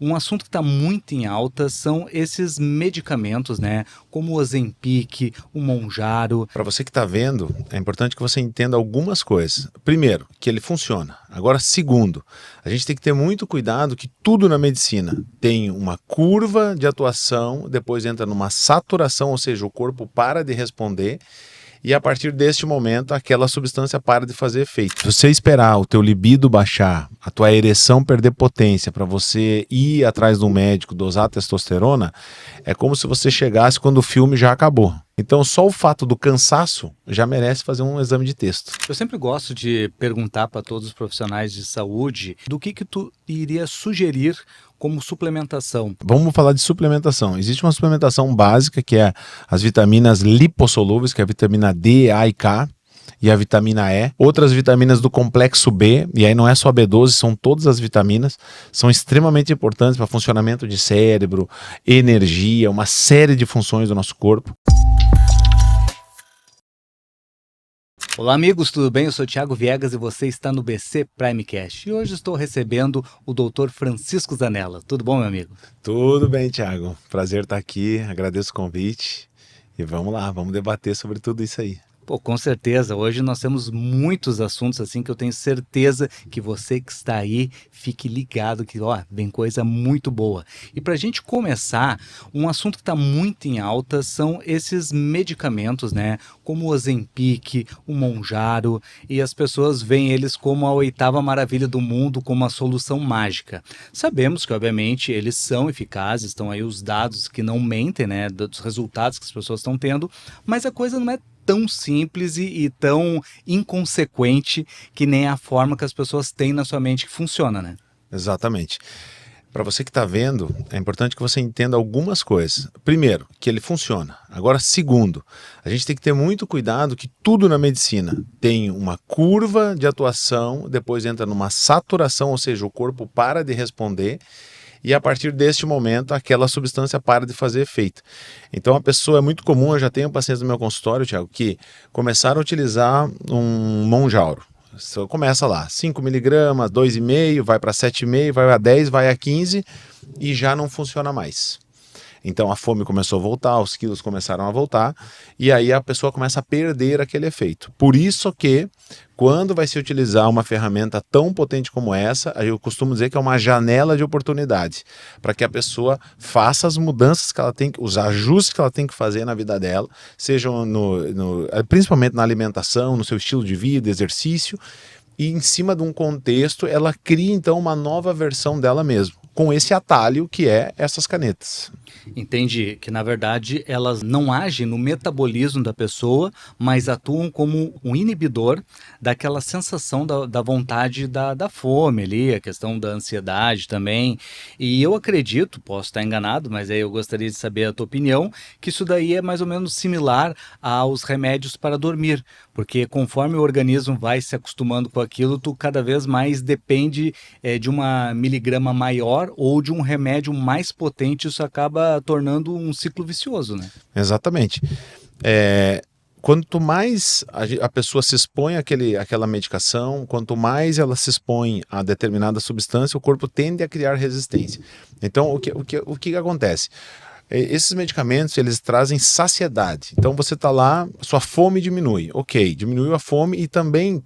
Um assunto que está muito em alta são esses medicamentos, né? Como o Ozempic, o Mounjaro. Para você que está vendo, é importante que você entenda algumas coisas. Primeiro, que ele funciona. Agora, segundo, a gente tem que ter muito cuidado que tudo na medicina tem uma curva de atuação, depois entra numa saturação, ou seja, o corpo para de responder. E a partir deste momento, aquela substância para de fazer efeito. Se você esperar o teu libido baixar, a tua ereção perder potência para você ir atrás de um médico, dosar testosterona, é como se você chegasse quando o filme já acabou. Então, só o fato do cansaço já merece fazer um exame de testo. Eu sempre gosto de perguntar para todos os profissionais de saúde do que tu iria sugerir como suplementação. Vamos falar de suplementação. Existe uma suplementação básica que é as vitaminas lipossolúveis, que é a vitamina D, A e K, e a vitamina E. Outras vitaminas do complexo B, e aí não é só a B12, são todas as vitaminas, são extremamente importantes para funcionamento de cérebro, energia, uma série de funções do nosso corpo. Olá amigos, tudo bem? Eu sou Thiago Viegas e você está no BC Primecast. E hoje estou recebendo o Dr. Francisco Zanella. Tudo bom, meu amigo? Tudo bem, Thiago. Prazer estar aqui, agradeço o convite e vamos lá, vamos debater sobre tudo isso aí. Pô, com certeza, hoje nós temos muitos assuntos assim que eu tenho certeza que você que está aí fique ligado que vem coisa muito boa. E para a gente começar, um assunto que está muito em alta são esses medicamentos, né? Como o Ozempic, o Mounjaro, e as pessoas veem eles como a oitava maravilha do mundo, como uma solução mágica. Sabemos que, obviamente, eles são eficazes, estão aí os dados que não mentem, né? Dos resultados que as pessoas estão tendo, mas a coisa não é tão simples e tão inconsequente que nem a forma que as pessoas têm na sua mente que funciona, né? Exatamente. Para você que está vendo, é importante que você entenda algumas coisas. Primeiro, que ele funciona. Agora, segundo, a gente tem que ter muito cuidado que tudo na medicina tem uma curva de atuação, depois entra numa saturação, ou seja, o corpo para de responder. E a partir deste momento, aquela substância para de fazer efeito. Então, a pessoa é muito comum, eu já tenho pacientes no meu consultório, Thiago, que começaram a utilizar um Mounjaro. Você começa lá, 5 miligramas, 2,5, vai para 7,5, vai a 10, vai a 15 e já não funciona mais. Então a fome começou a voltar, os quilos começaram a voltar e aí a pessoa começa a perder aquele efeito. Por isso que quando vai se utilizar uma ferramenta tão potente como essa, eu costumo dizer que é uma janela de oportunidade para que a pessoa faça as mudanças que ela tem, os ajustes que ela tem que fazer na vida dela, sejam principalmente na alimentação, no seu estilo de vida, exercício, e em cima de um contexto ela cria então uma nova versão dela mesma, com esse atalho que é essas canetas. Entendi, que na verdade elas não agem no metabolismo da pessoa, mas atuam como um inibidor daquela sensação da vontade da fome ali, a questão da ansiedade também. E eu acredito, posso estar enganado, mas aí eu gostaria de saber a tua opinião, que isso daí é mais ou menos similar aos remédios para dormir, porque conforme o organismo vai se acostumando com aquilo, tu cada vez mais depende de uma miligrama maior ou de um remédio mais potente, isso acaba tornando um ciclo vicioso, né? Exatamente. Quanto mais a pessoa se expõe àquela medicação, quanto mais ela se expõe a determinada substância, o corpo tende a criar resistência. Então, o que acontece? Esses medicamentos, eles trazem saciedade. Então, você está lá, sua fome diminui. Ok, diminuiu a fome e também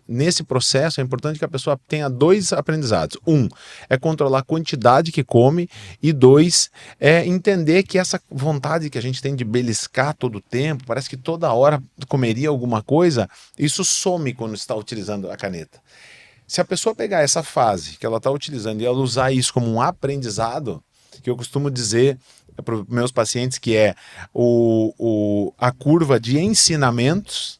nesse processo é importante que a pessoa tenha dois aprendizados. Um, é controlar a quantidade que come e dois, é entender que essa vontade que a gente tem de beliscar todo o tempo, parece que toda hora comeria alguma coisa, isso some quando está utilizando a caneta. Se a pessoa pegar essa fase que ela está utilizando e ela usar isso como um aprendizado, que eu costumo dizer para os meus pacientes que é a curva de ensinamentos,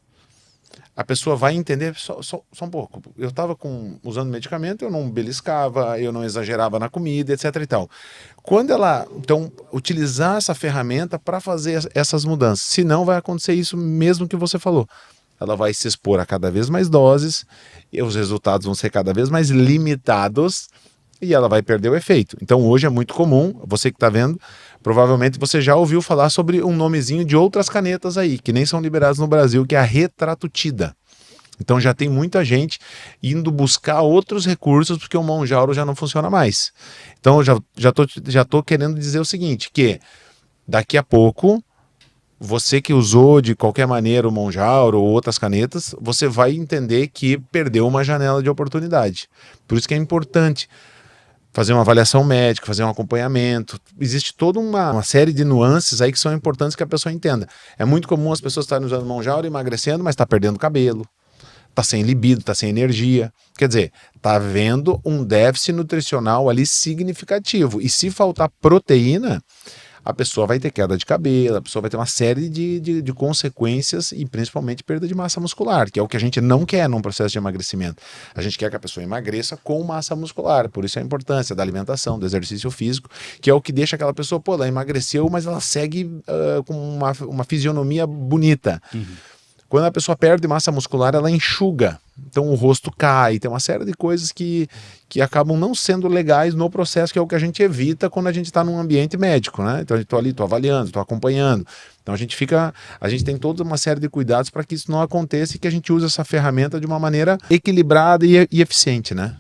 a pessoa vai entender só um pouco. Eu estava usando medicamento, eu não beliscava, eu não exagerava na comida, etc. e tal. Quando ela, então, utilizar essa ferramenta para fazer essas mudanças, senão vai acontecer isso mesmo que você falou. Ela vai se expor a cada vez mais doses, e os resultados vão ser cada vez mais limitados, e ela vai perder o efeito. Então hoje é muito comum, você que está vendo, provavelmente você já ouviu falar sobre um nomezinho de outras canetas aí, que nem são liberadas no Brasil, que é a retratutida. Então já tem muita gente indo buscar outros recursos porque o Monjauro já não funciona mais. Então eu já tô querendo dizer o seguinte, que daqui a pouco, você que usou de qualquer maneira o Monjauro ou outras canetas, você vai entender que perdeu uma janela de oportunidade. Por isso que é importante fazer uma avaliação médica, fazer um acompanhamento. Existe toda uma série de nuances aí que são importantes que a pessoa entenda. É muito comum as pessoas estarem usando Monjauro, emagrecendo, mas está perdendo cabelo, está sem libido, está sem energia. Quer dizer, está havendo um déficit nutricional ali significativo. E se faltar proteína, a pessoa vai ter queda de cabelo, a pessoa vai ter uma série de consequências e principalmente perda de massa muscular, que é o que a gente não quer num processo de emagrecimento. A gente quer que a pessoa emagreça com massa muscular, por isso a importância da alimentação, do exercício físico, que é o que deixa aquela pessoa, pô, ela emagreceu, mas ela segue com uma fisionomia bonita. Quando a pessoa perde massa muscular, ela enxuga. Então o rosto cai, tem uma série de coisas que acabam não sendo legais no processo, que é o que a gente evita quando a gente está num ambiente médico, né? Então eu estou ali, estou avaliando, estou acompanhando. Então a gente tem toda uma série de cuidados para que isso não aconteça e que a gente use essa ferramenta de uma maneira equilibrada e eficiente, né?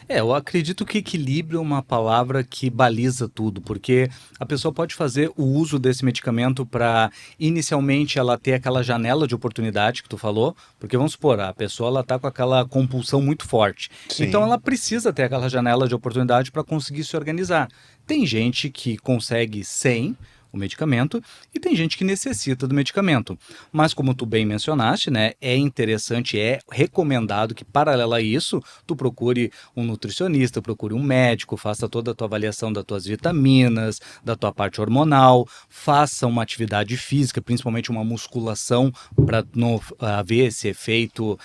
Eu acredito que equilíbrio é uma palavra que baliza tudo, porque a pessoa pode fazer o uso desse medicamento para, inicialmente, ela ter aquela janela de oportunidade que tu falou, porque vamos supor, a pessoa ela tá com aquela compulsão muito forte. Sim. Então ela precisa ter aquela janela de oportunidade para conseguir se organizar. Tem gente que consegue sem o medicamento e tem gente que necessita do medicamento. Mas como tu bem mencionaste, né, é interessante, é recomendado que paralelo a isso, tu procure um nutricionista, procure um médico, faça toda a tua avaliação das tuas vitaminas, da tua parte hormonal, faça uma atividade física, principalmente uma musculação, para não haver esse efeito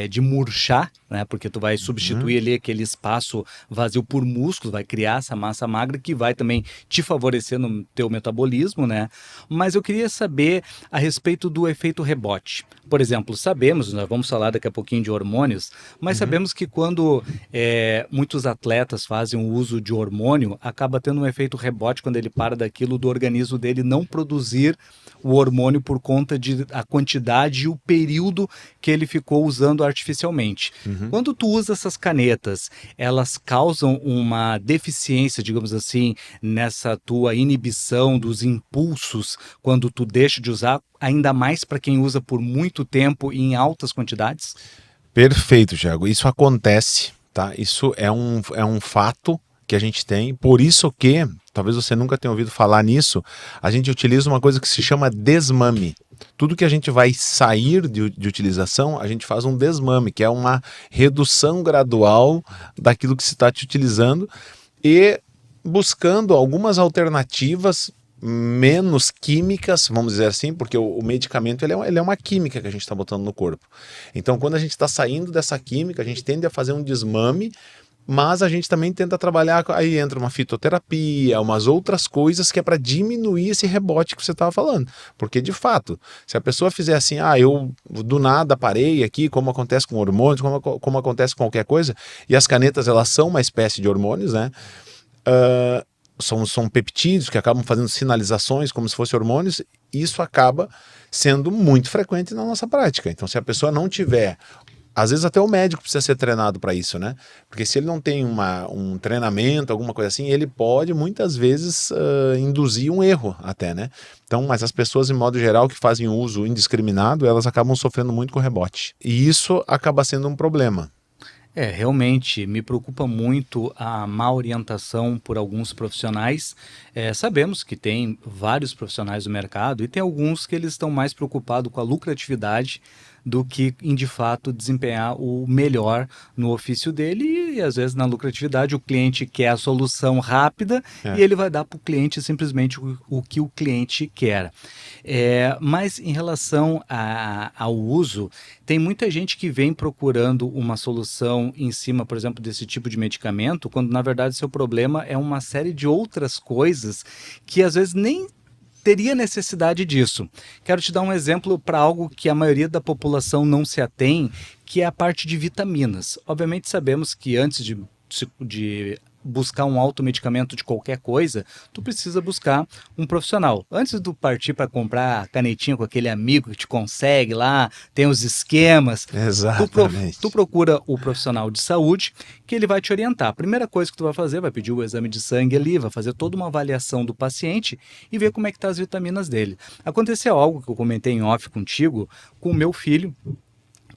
de murchar, né, porque tu vai substituir ali aquele espaço vazio por músculos, vai criar essa massa magra que vai também te favorecer no teu metabolismo, né? Mas eu queria saber a respeito do efeito rebote. Por exemplo, sabemos, nós vamos falar daqui a pouquinho de hormônios, mas sabemos que quando muitos atletas fazem o uso de hormônio, acaba tendo um efeito rebote quando ele para daquilo do organismo dele não produzir o hormônio por conta da quantidade e o período que ele ficou usando artificialmente. Quando tu usa essas canetas, elas causam uma deficiência, digamos assim, nessa tua inibição dos impulsos quando tu deixa de usar, ainda mais para quem usa por muito tempo e em altas quantidades? Perfeito, Thiago. Isso acontece, tá? Isso é um fato que a gente tem. Por isso que, talvez você nunca tenha ouvido falar nisso, a gente utiliza uma coisa que se chama desmame. Tudo que a gente vai sair de utilização, a gente faz um desmame, que é uma redução gradual daquilo que se está te utilizando e buscando algumas alternativas menos químicas, vamos dizer assim, porque o medicamento ele é uma química que a gente está botando no corpo. Então, quando a gente está saindo dessa química, a gente tende a fazer um desmame, mas a gente também tenta trabalhar, aí entra uma fitoterapia, umas outras coisas que é para diminuir esse rebote que você estava falando. Porque, de fato, se a pessoa fizer assim, eu do nada parei aqui, como acontece com hormônios, como acontece com qualquer coisa, e as canetas, elas são uma espécie de hormônios, né? São peptídeos que acabam fazendo sinalizações como se fossem hormônios, e isso acaba sendo muito frequente na nossa prática. Então, se a pessoa não tiver... Às vezes até o médico precisa ser treinado para isso, né? Porque se ele não tem um treinamento, alguma coisa assim, ele pode muitas vezes induzir um erro até, né? Então, mas as pessoas, em modo geral, que fazem uso indiscriminado, elas acabam sofrendo muito com rebote. E isso acaba sendo um problema. Realmente me preocupa muito a má orientação por alguns profissionais. Sabemos que tem vários profissionais do mercado e tem alguns que eles estão mais preocupados com a lucratividade do que em de fato desempenhar o melhor no ofício dele, e às vezes na lucratividade o cliente quer a solução rápida e ele vai dar para o cliente simplesmente o que o cliente quer. Mas em relação ao uso, tem muita gente que vem procurando uma solução em cima, por exemplo, desse tipo de medicamento, quando na verdade seu problema é uma série de outras coisas que às vezes nem teria necessidade disso. Quero te dar um exemplo para algo que a maioria da população não se atém, que é a parte de vitaminas. Obviamente sabemos que antes de buscar um automedicamento de qualquer coisa, tu precisa buscar um profissional. Antes de partir para comprar canetinha com aquele amigo que te consegue lá, tem os esquemas, tu procura o profissional de saúde que ele vai te orientar. A primeira coisa que tu vai fazer, vai pedir o exame de sangue ali, vai fazer toda uma avaliação do paciente e ver como é que tá as vitaminas dele. Aconteceu algo que eu comentei em off contigo, com o meu filho,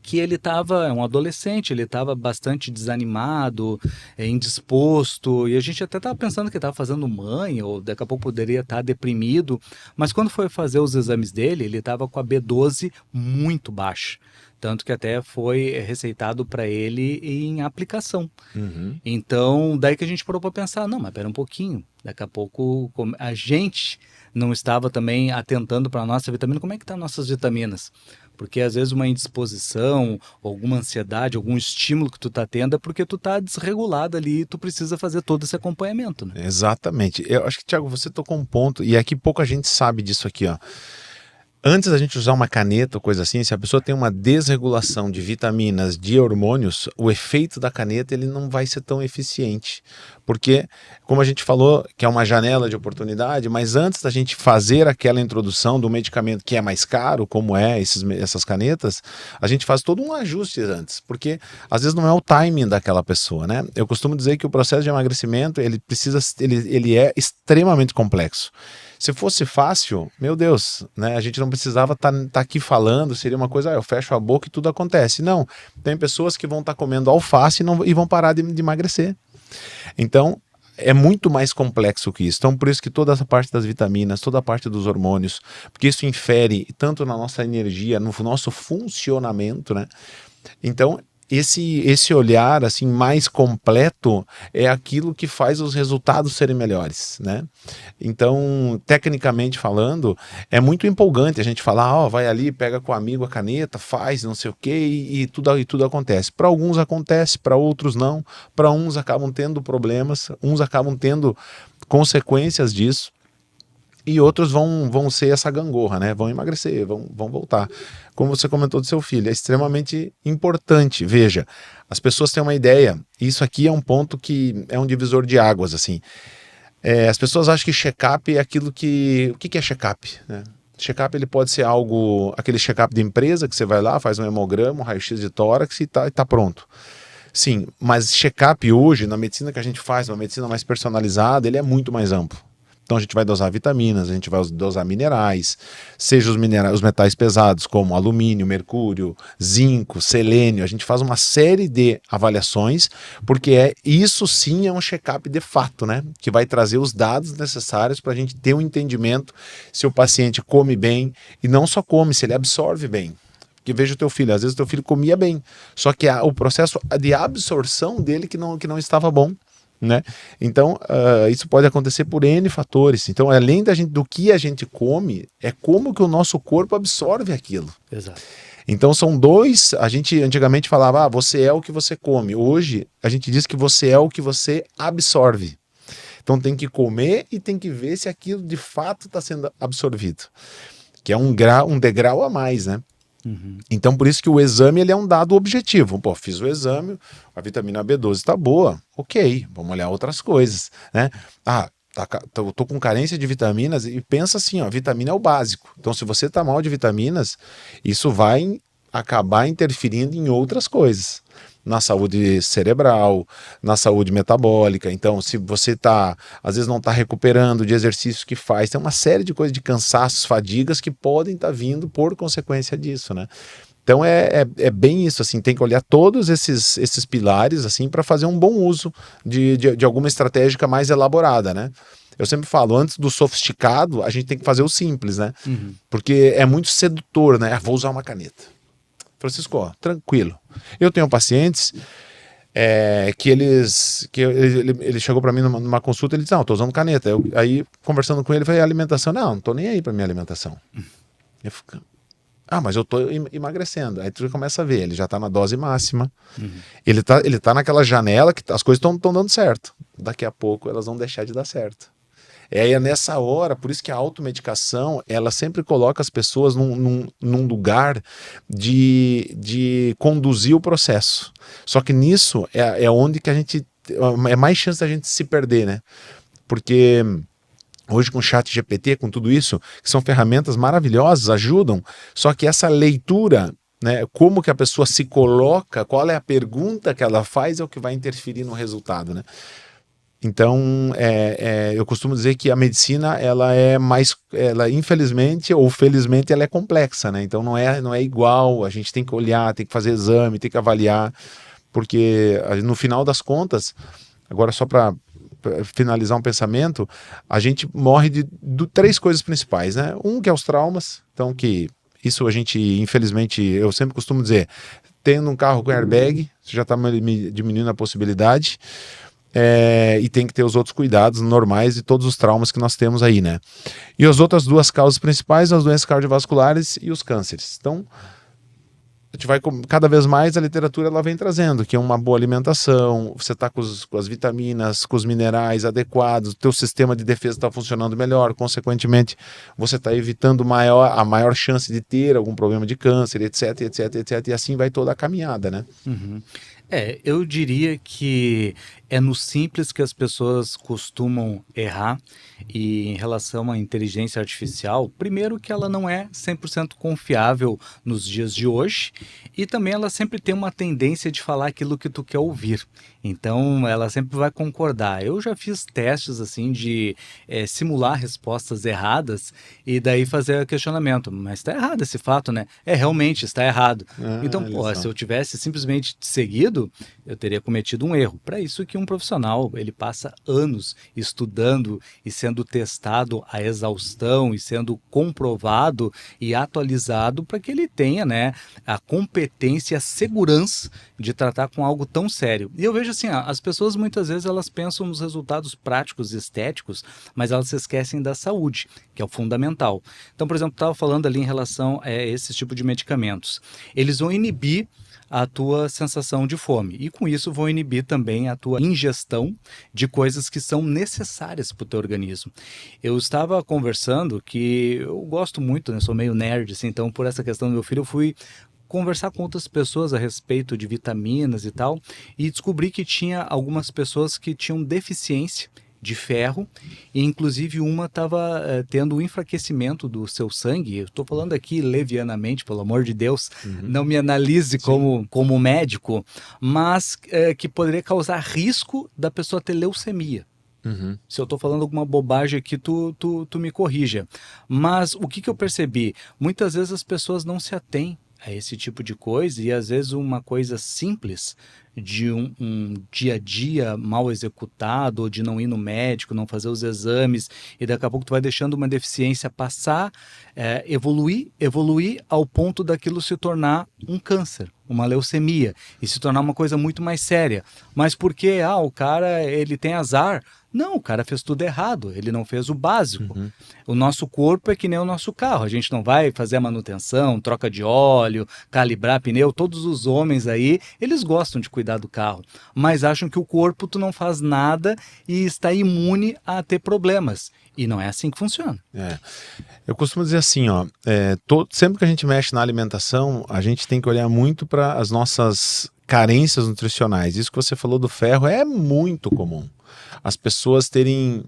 que ele estava, um adolescente, ele estava bastante desanimado, indisposto, e a gente até estava pensando que estava fazendo manha, ou daqui a pouco poderia estar deprimido, mas quando foi fazer os exames dele, ele estava com a B12 muito baixa. Tanto que até foi receitado para ele em aplicação. Uhum. Então, daí que a gente parou para pensar, não, mas espera um pouquinho, daqui a pouco a gente não estava também atentando para a nossa vitamina, como é que estão nossas vitaminas? Porque às vezes uma indisposição, alguma ansiedade, algum estímulo que tu tá tendo é porque tu tá desregulado ali e tu precisa fazer todo esse acompanhamento, né? Exatamente. Eu acho que, Thiago, você tocou um ponto, e aqui pouca gente sabe disso aqui, ó. Antes da gente usar uma caneta ou coisa assim, se a pessoa tem uma desregulação de vitaminas, de hormônios, o efeito da caneta ele não vai ser tão eficiente. Porque, como a gente falou, que é uma janela de oportunidade, mas antes da gente fazer aquela introdução do medicamento que é mais caro, como essas canetas, a gente faz todo um ajuste antes, porque às vezes não é o timing daquela pessoa, né? Eu costumo dizer que o processo de emagrecimento, ele é extremamente complexo. Se fosse fácil, meu Deus, né? A gente não precisava estar aqui falando, seria uma coisa, eu fecho a boca e tudo acontece. Não, tem pessoas que vão estar comendo alface e vão parar de emagrecer. Então, é muito mais complexo que isso. Então, por isso que toda essa parte das vitaminas, toda a parte dos hormônios, porque isso infere tanto na nossa energia, no nosso funcionamento, né? Então, esse olhar assim mais completo é aquilo que faz os resultados serem melhores, né? Então, tecnicamente falando, é muito empolgante a gente falar, ó, vai ali, pega com o amigo a caneta, faz não sei o quê e tudo acontece. Para alguns acontece, para outros não. Para uns acabam tendo problemas, uns acabam tendo consequências disso. E outros vão ser essa gangorra, né? Vão emagrecer, vão voltar. Como você comentou do seu filho, é extremamente importante. Veja, as pessoas têm uma ideia. Isso aqui é um ponto que é um divisor de águas, assim. As pessoas acham que check-up é aquilo que... O que é check-up, né? Check-up ele pode ser algo... Aquele check-up de empresa que você vai lá, faz um hemograma, um raio-x de tórax e tá pronto. Sim, mas check-up hoje, na medicina que a gente faz, uma medicina mais personalizada, ele é muito mais amplo. Então a gente vai dosar vitaminas, a gente vai dosar minerais, seja os metais pesados como alumínio, mercúrio, zinco, selênio. A gente faz uma série de avaliações, porque isso sim é um check-up de fato, né? Que vai trazer os dados necessários para a gente ter um entendimento se o paciente come bem, e não só come, se ele absorve bem. Porque veja o teu filho, às vezes o teu filho comia bem, só que o processo de absorção dele que não estava bom. Né? Então, isso pode acontecer por N fatores. Então, além do que a gente come, é como que o nosso corpo absorve aquilo. Exato. Então, são dois... A gente antigamente falava, você é o que você come. Hoje, a gente diz que você é o que você absorve. Então, tem que comer e tem que ver se aquilo de fato está sendo absorvido. Que é um degrau a mais, né? Uhum. Então, por isso que o exame ele é um dado objetivo. Pô, fiz o exame, a vitamina B12 está boa. Ok, vamos olhar outras coisas, né? Eu tô com carência de vitaminas e pensa assim, ó, vitamina é o básico. Então, se você tá mal de vitaminas, isso vai acabar interferindo em outras coisas. Na saúde cerebral, na saúde metabólica. Então, se você às vezes não está recuperando de exercícios que faz, tem uma série de coisas de cansaços, fadigas que podem estar vindo por consequência disso, né? Então é bem isso, assim, tem que olhar todos esses pilares assim para fazer um bom uso de alguma estratégia mais elaborada, né? Eu sempre falo, antes do sofisticado, a gente tem que fazer o simples, né? Uhum. Porque é muito sedutor, né? Vou usar uma caneta. Francisco, ó, tranquilo. Eu tenho pacientes ele chegou para mim numa consulta, ele disse, não, eu tô usando caneta. Aí, conversando com ele, falei, alimentação? Não tô nem aí para minha alimentação. Eu fico, mas eu tô emagrecendo. Aí tu começa a ver, ele já tá na dose máxima. Uhum. Ele tá naquela janela que as coisas estão dando certo. Daqui a pouco elas vão deixar de dar certo. É nessa hora, por isso que a automedicação, ela sempre coloca as pessoas num lugar de conduzir o processo. Só que nisso é onde que a gente é mais chance da gente se perder, né? Porque hoje com o ChatGPT, com tudo isso, que são ferramentas maravilhosas, ajudam, só que essa leitura, né, como que a pessoa se coloca, qual é a pergunta que ela faz é o que vai interferir no resultado, né? Então, eu costumo dizer que a medicina, ela infelizmente ou felizmente, ela é complexa, né? Então não é igual, a gente tem que olhar, tem que fazer exame, tem que avaliar, porque no final das contas, agora só para finalizar um pensamento, a gente morre de 3 coisas principais, né? Um que é os traumas, então que isso a gente, infelizmente, eu sempre costumo dizer, tendo um carro com airbag, você já está diminuindo a possibilidade. E tem que ter os outros cuidados normais de todos os traumas que nós temos aí, né? E as outras 2 causas principais, as doenças cardiovasculares e os cânceres. Então, a gente vai, cada vez mais a literatura ela vem trazendo, que é uma boa alimentação, você está com as vitaminas, com os minerais adequados, o teu sistema de defesa está funcionando melhor, consequentemente, você está evitando a maior chance de ter algum problema de câncer, etc, etc, etc, e assim vai toda a caminhada, né? Uhum. Eu diria que é no simples que as pessoas costumam errar, e em relação à inteligência artificial, primeiro que ela não é 100% confiável nos dias de hoje, e também ela sempre tem uma tendência de falar aquilo que tu quer ouvir. Então ela sempre vai concordar. Eu já fiz testes assim de simular respostas erradas e daí fazer questionamento, mas está errado esse fato, né? Realmente está errado. Então, se eu tivesse simplesmente seguido, eu teria cometido um erro. Para isso que um profissional, ele passa anos estudando e sendo testado à exaustão e sendo comprovado e atualizado para que ele tenha, né, a competência e a segurança de tratar com algo tão sério. E eu vejo assim, as pessoas muitas vezes elas pensam nos resultados práticos e estéticos, mas elas se esquecem da saúde, que é o fundamental. Então, por exemplo, estava falando ali em relação a esse tipo de medicamentos. Eles vão inibir a tua sensação de fome. E com isso vão inibir também a tua ingestão de coisas que são necessárias para o teu organismo. Eu estava conversando que eu gosto muito, né? Sou meio nerd, assim, então por essa questão do meu filho eu fui conversar com outras pessoas a respeito de vitaminas e tal, e descobri que tinha algumas pessoas que tinham deficiência de ferro, e inclusive uma estava tendo um enfraquecimento do seu sangue. Eu estou falando aqui levianamente, pelo amor de Deus, não me analise como médico, mas que poderia causar risco da pessoa ter leucemia. Se eu estou falando alguma bobagem aqui, tu me corrija. Mas o que eu percebi? Muitas vezes as pessoas não se atêm a esse tipo de coisa, e às vezes uma coisa simples de um dia a dia mal executado, ou de não ir no médico, não fazer os exames, e daqui a pouco tu vai deixando uma deficiência passar, evoluir ao ponto daquilo se tornar um câncer, uma leucemia, e se tornar uma coisa muito mais séria. Mas por que? O cara ele tem azar. Não, o cara fez tudo errado, ele não fez o básico. O nosso corpo é que nem o nosso carro, a gente não vai fazer a manutenção, troca de óleo, calibrar pneu. Todos os homens aí, eles gostam de cuidar do carro, mas acham que o corpo tu não faz nada e está imune a ter problemas. E não é assim que funciona. Eu costumo dizer assim, sempre que a gente mexe na alimentação, a gente tem que olhar muito para as nossas carências nutricionais. Isso que você falou do ferro é muito comum. As pessoas terem,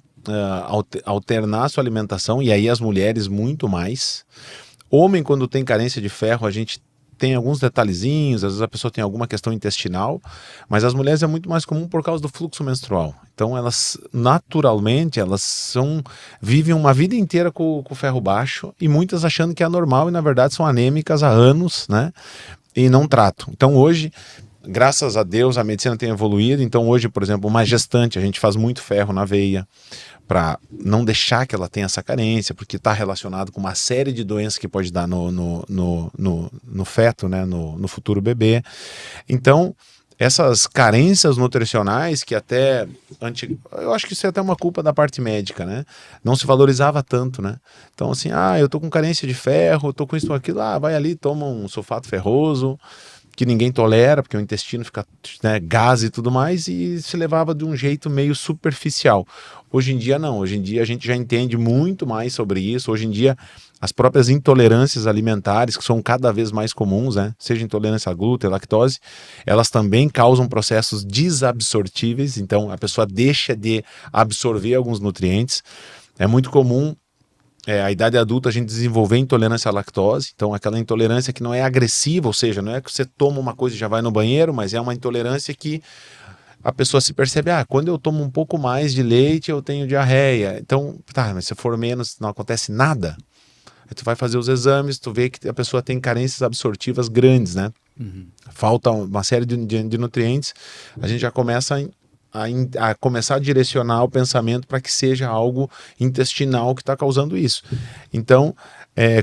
alternar a sua alimentação, e aí as mulheres muito mais. Homem, quando tem carência de ferro, a gente tem alguns detalhezinhos, às vezes a pessoa tem alguma questão intestinal, mas as mulheres é muito mais comum por causa do fluxo menstrual. Então elas, naturalmente, vivem uma vida inteira com o ferro baixo, e muitas achando que é normal, e na verdade são anêmicas há anos, né? E não tratam. Então hoje, graças a Deus, a medicina tem evoluído. Então hoje, por exemplo, uma gestante, a gente faz muito ferro na veia, para não deixar que ela tenha essa carência, porque está relacionado com uma série de doenças que pode dar no feto, né, no futuro bebê. Então, essas carências nutricionais que até, eu acho que isso é até uma culpa da parte médica, né? Não se valorizava tanto, né? Então, assim, eu tô com carência de ferro, tô com isso ou aquilo, vai ali, toma um sulfato ferroso, que ninguém tolera, porque o intestino fica, né, gás e tudo mais, e se levava de um jeito meio superficial. Hoje em dia não, hoje em dia a gente já entende muito mais sobre isso. Hoje em dia as próprias intolerâncias alimentares, que são cada vez mais comuns, né, seja intolerância a glúten, lactose, elas também causam processos desabsortíveis, então a pessoa deixa de absorver alguns nutrientes. É muito comum a idade adulta a gente desenvolver intolerância à lactose, então aquela intolerância que não é agressiva, ou seja, não é que você toma uma coisa e já vai no banheiro, mas é uma intolerância que a pessoa se percebe, quando eu tomo um pouco mais de leite eu tenho diarreia, então, tá, mas se for menos não acontece nada. Aí tu vai fazer os exames, tu vê que a pessoa tem carências absortivas grandes, né? Falta uma série de nutrientes, a gente já começa a começar a direcionar o pensamento para que seja algo intestinal que está causando isso. Então,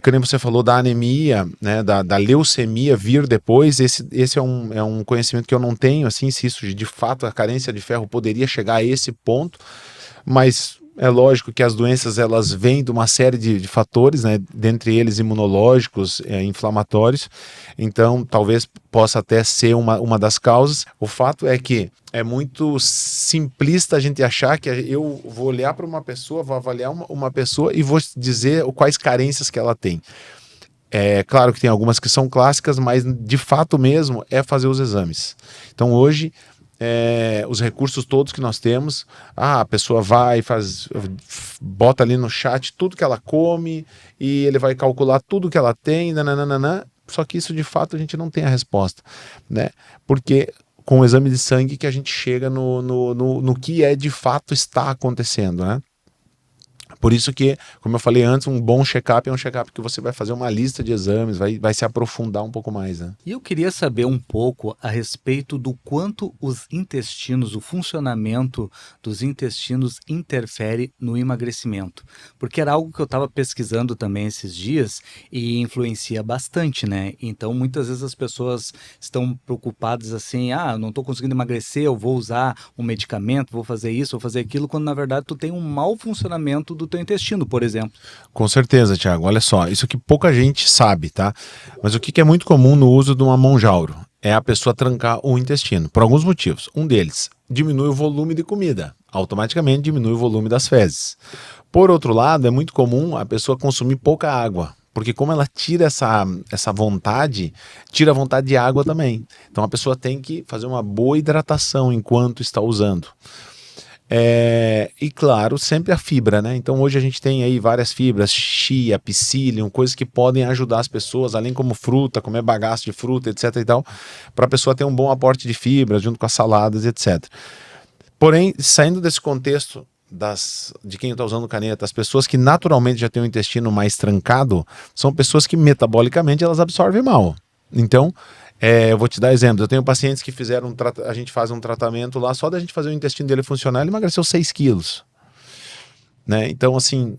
como você falou da anemia, né, da leucemia vir depois, esse é um conhecimento que eu não tenho, assim, se isso de fato a carência de ferro poderia chegar a esse ponto, mas é lógico que as doenças elas vêm de uma série de fatores, né, dentre eles imunológicos, inflamatórios, então talvez possa até ser uma das causas. O fato é que é muito simplista a gente achar que eu vou olhar para uma pessoa, vou avaliar uma pessoa e vou dizer quais carências que ela tem. É claro que tem algumas que são clássicas, mas de fato mesmo é fazer os exames. Então hoje os recursos todos que nós temos, a pessoa vai, bota ali no chat tudo que ela come e ele vai calcular tudo que ela tem, nananana, só que isso de fato a gente não tem a resposta, né? Porque com o exame de sangue que a gente chega no que de fato está acontecendo, né? Por isso que, como eu falei antes, um bom check-up é um check-up que você vai fazer uma lista de exames, vai se aprofundar um pouco mais, né? E eu queria saber um pouco a respeito do quanto os intestinos, o funcionamento dos intestinos interfere no emagrecimento. Porque era algo que eu estava pesquisando também esses dias e influencia bastante, né? Então, muitas vezes as pessoas estão preocupadas assim, não estou conseguindo emagrecer, eu vou usar um medicamento, vou fazer isso, vou fazer aquilo, quando na verdade tu tem um mau funcionamento do teu intestino, por exemplo. Com certeza, Thiago. Olha só, isso que pouca gente sabe, tá? Mas o que é muito comum no uso de uma monjauro é a pessoa trancar o intestino, por alguns motivos. Um deles, diminui o volume de comida, automaticamente diminui o volume das fezes. Por outro lado, é muito comum a pessoa consumir pouca água, porque como ela tira essa vontade, tira a vontade de água também. Então a pessoa tem que fazer uma boa hidratação enquanto está usando. E claro, sempre a fibra, né? Então hoje a gente tem aí várias fibras, chia, psyllium, coisas que podem ajudar as pessoas, além como fruta, comer bagaço de fruta, etc e tal, para a pessoa ter um bom aporte de fibra junto com as saladas, etc. Porém, saindo desse contexto de quem está usando caneta, as pessoas que naturalmente já têm o intestino mais trancado, são pessoas que metabolicamente elas absorvem mal. Então, eu vou te dar exemplos. Eu tenho pacientes que fizeram, a gente faz um tratamento lá, só da gente fazer o intestino dele funcionar, ele emagreceu 6 quilos. Né? Então, assim,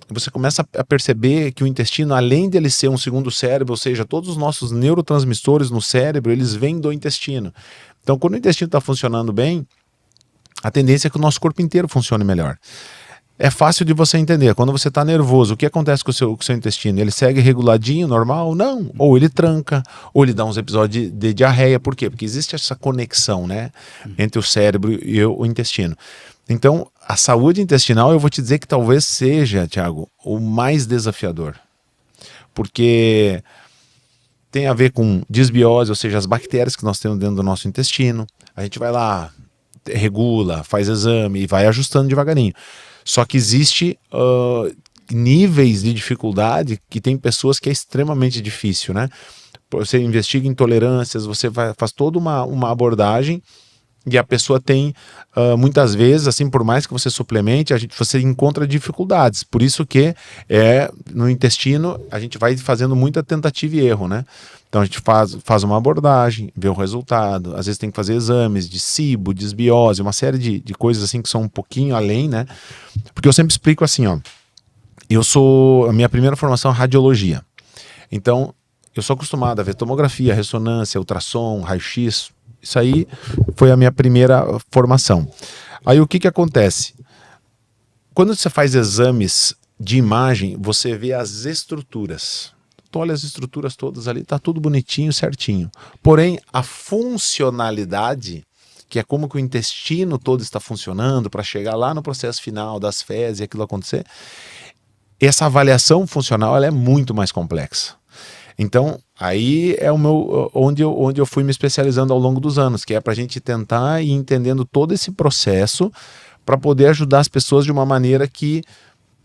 você começa a perceber que o intestino, além dele ser um segundo cérebro, ou seja, todos os nossos neurotransmissores no cérebro, eles vêm do intestino. Então, quando o intestino está funcionando bem, a tendência é que o nosso corpo inteiro funcione melhor. É fácil de você entender. Quando você está nervoso, o que acontece com o seu intestino? Ele segue reguladinho, normal? Não. Ou ele tranca, ou ele dá uns episódios de diarreia. Por quê? Porque existe essa conexão, né, entre o cérebro e o intestino. Então, a saúde intestinal, eu vou te dizer que talvez seja, Thiago, o mais desafiador. Porque tem a ver com disbiose, ou seja, as bactérias que nós temos dentro do nosso intestino. A gente vai lá, regula, faz exame e vai ajustando devagarinho. Só que existe níveis de dificuldade que tem pessoas que é extremamente difícil, né? Você investiga intolerâncias, você faz toda uma abordagem e a pessoa tem, muitas vezes, assim, por mais que você suplemente, você encontra dificuldades. Por isso que no intestino a gente vai fazendo muita tentativa e erro, né? Então a gente faz uma abordagem, vê o resultado, às vezes tem que fazer exames de SIBO, disbiose, uma série de coisas assim que são um pouquinho além, né? Porque eu sempre explico assim, ó, a minha primeira formação é radiologia. Então, eu sou acostumado a ver tomografia, ressonância, ultrassom, raio-x. Isso aí foi a minha primeira formação. Aí o que acontece? Quando você faz exames de imagem, você vê as estruturas. tu olha as estruturas todas ali, tá tudo bonitinho, certinho. Porém, a funcionalidade, que é como que o intestino todo está funcionando para chegar lá no processo final das fezes e aquilo acontecer, essa avaliação funcional ela é muito mais complexa. Então, aí é onde eu fui me especializando ao longo dos anos, que é para a gente tentar ir entendendo todo esse processo para poder ajudar as pessoas de uma maneira que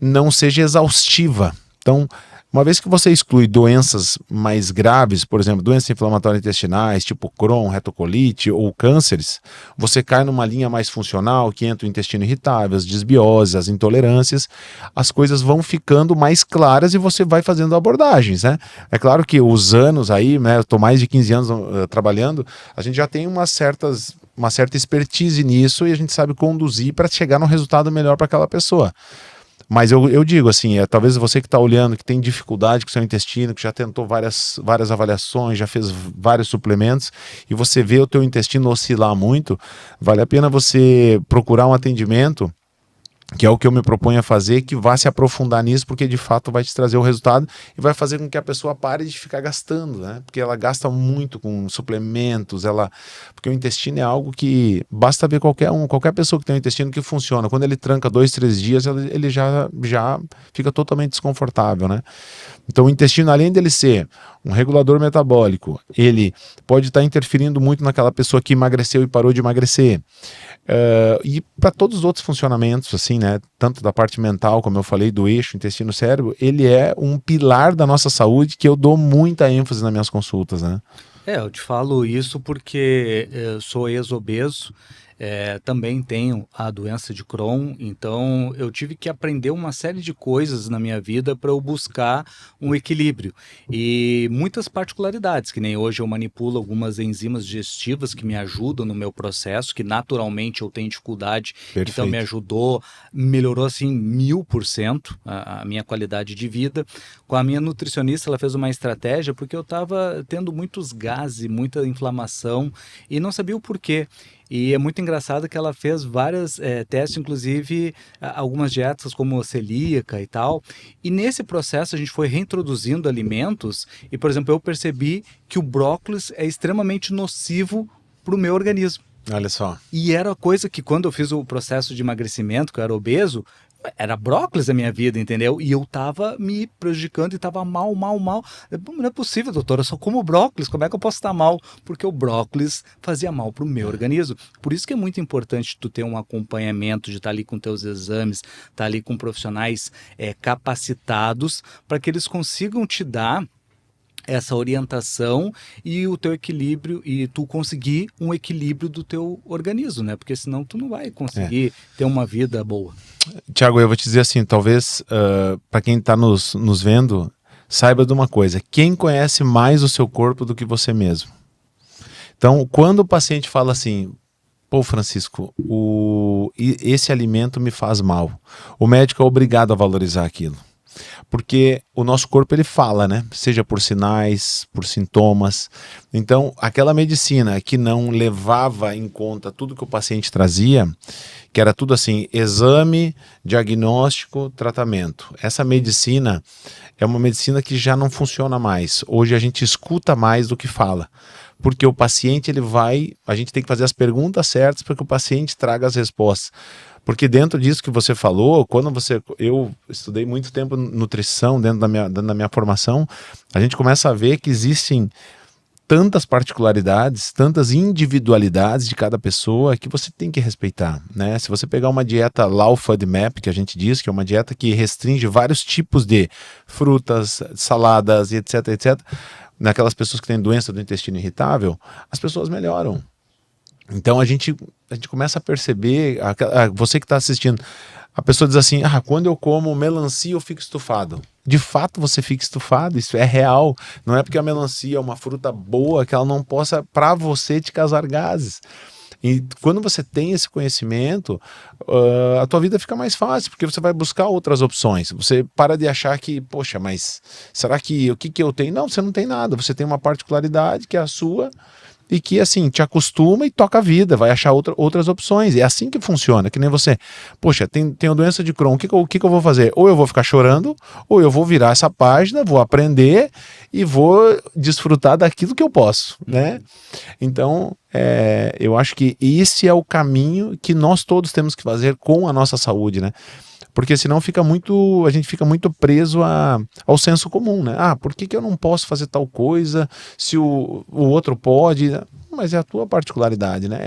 não seja exaustiva. Então, uma vez que você exclui doenças mais graves, por exemplo, doenças inflamatórias intestinais, tipo Crohn, retocolite ou cânceres, você cai numa linha mais funcional, que entra o intestino irritável, as disbioses, as intolerâncias, as coisas vão ficando mais claras e você vai fazendo abordagens, né? É claro que os anos aí, né, eu estou mais de 15 anos trabalhando, a gente já tem uma certa expertise nisso e a gente sabe conduzir para chegar num resultado melhor para aquela pessoa. Mas eu digo assim, talvez você que está olhando, que tem dificuldade com o seu intestino, que já tentou várias avaliações, já fez vários suplementos, e você vê o teu intestino oscilar muito, vale a pena você procurar um atendimento, que é o que eu me proponho a fazer, que vá se aprofundar nisso, porque de fato vai te trazer o resultado e vai fazer com que a pessoa pare de ficar gastando, né? Porque ela gasta muito com suplementos, porque o intestino é algo que basta ver qualquer pessoa que tem um intestino que funciona. Quando ele tranca 2, 3 dias, ele já fica totalmente desconfortável, né? Então o intestino, além dele ser um regulador metabólico, ele pode estar interferindo muito naquela pessoa que emagreceu e parou de emagrecer. E para todos os outros funcionamentos, assim, né, tanto da parte mental, como eu falei, do eixo intestino-cérebro, ele é um pilar da nossa saúde que eu dou muita ênfase nas minhas consultas, né? Eu te falo isso porque sou ex-obeso, também tenho a doença de Crohn, então eu tive que aprender uma série de coisas na minha vida para eu buscar um equilíbrio e muitas particularidades, que nem hoje eu manipulo algumas enzimas digestivas que me ajudam no meu processo, que naturalmente eu tenho dificuldade, Perfeito. Então me ajudou, melhorou assim 1000% a minha qualidade de vida. Com a minha nutricionista, ela fez uma estratégia porque eu estava tendo muitos gases, muita inflamação e não sabia o porquê. E é muito engraçado que ela fez vários testes, inclusive algumas dietas como celíaca e tal. E nesse processo a gente foi reintroduzindo alimentos e, por exemplo, eu percebi que o brócolis é extremamente nocivo para o meu organismo. Olha só. E era coisa que quando eu fiz o processo de emagrecimento, que eu era obeso, era brócolis a minha vida, entendeu? E eu tava me prejudicando e tava mal. Não é possível, doutor, eu só como brócolis, como é que eu posso estar mal? Porque o brócolis fazia mal pro meu organismo. Por isso que é muito importante tu ter um acompanhamento, de estar ali com teus exames, estar ali com profissionais capacitados, para que eles consigam te dar essa orientação e o teu equilíbrio, e tu conseguir um equilíbrio do teu organismo, né? Porque senão tu não vai conseguir ter uma vida boa. Tiago, eu vou te dizer assim, talvez para quem está nos vendo, saiba de uma coisa: quem conhece mais o seu corpo do que você mesmo? Então, quando o paciente fala assim, pô, Francisco, esse alimento me faz mal, o médico é obrigado a valorizar aquilo. Porque o nosso corpo ele fala, né? Seja por sinais, por sintomas. Então, aquela medicina que não levava em conta tudo que o paciente trazia, que era tudo assim, exame, diagnóstico, tratamento. Essa medicina é uma medicina que já não funciona mais. Hoje a gente escuta mais do que fala. Porque o paciente a gente tem que fazer as perguntas certas para que o paciente traga as respostas. Porque dentro disso que você falou, eu estudei muito tempo nutrição dentro da minha formação, a gente começa a ver que existem tantas particularidades, tantas individualidades de cada pessoa que você tem que respeitar, né? Se você pegar uma dieta low FODMAP, que a gente diz, que é uma dieta que restringe vários tipos de frutas, saladas e etc, naquelas pessoas que têm doença do intestino irritável, as pessoas melhoram. Então a gente começa a perceber, você que está assistindo, a pessoa diz assim, quando eu como melancia eu fico estufado. De fato você fica estufado, isso é real. Não é porque a melancia é uma fruta boa que ela não possa, para você, te causar gases. E quando você tem esse conhecimento, a tua vida fica mais fácil, porque você vai buscar outras opções. Você para de achar que, poxa, mas será que o que eu tenho? Não, você não tem nada. Você tem uma particularidade que é a sua, e que, assim, te acostuma e toca a vida, vai achar outras opções. É assim que funciona, que nem você. Poxa, tenho doença de Crohn, o que eu vou fazer? Ou eu vou ficar chorando, ou eu vou virar essa página, vou aprender e vou desfrutar daquilo que eu posso, né? Então, eu acho que esse é o caminho que nós todos temos que fazer com a nossa saúde, né? Porque senão a gente fica muito preso ao senso comum, né? Ah, por que eu não posso fazer tal coisa se o outro pode? Mas é a tua particularidade, né?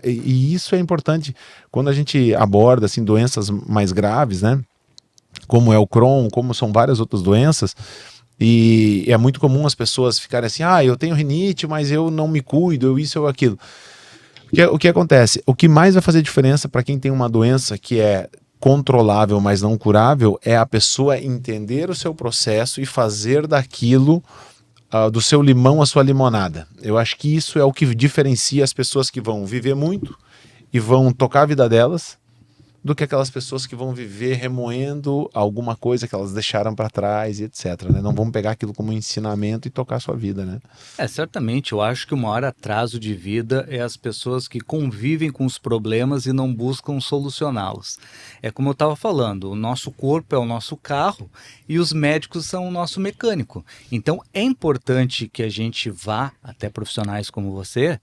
E isso é importante quando a gente aborda assim, doenças mais graves, né? Como é o Crohn, como são várias outras doenças. E é muito comum as pessoas ficarem assim, eu tenho rinite, mas eu não me cuido, eu isso ou aquilo. O que acontece? O que mais vai fazer diferença para quem tem uma doença que é controlável, mas não curável, é a pessoa entender o seu processo e fazer daquilo, do seu limão a sua limonada. Eu acho que isso é o que diferencia as pessoas que vão viver muito e vão tocar a vida delas, do que aquelas pessoas que vão viver remoendo alguma coisa que elas deixaram para trás e etc, né? Não vão pegar aquilo como ensinamento e tocar a sua vida, né? Certamente, eu acho que o maior atraso de vida é as pessoas que convivem com os problemas e não buscam solucioná-los. É como eu estava falando, o nosso corpo é o nosso carro e os médicos são o nosso mecânico. Então é importante que a gente vá até profissionais como você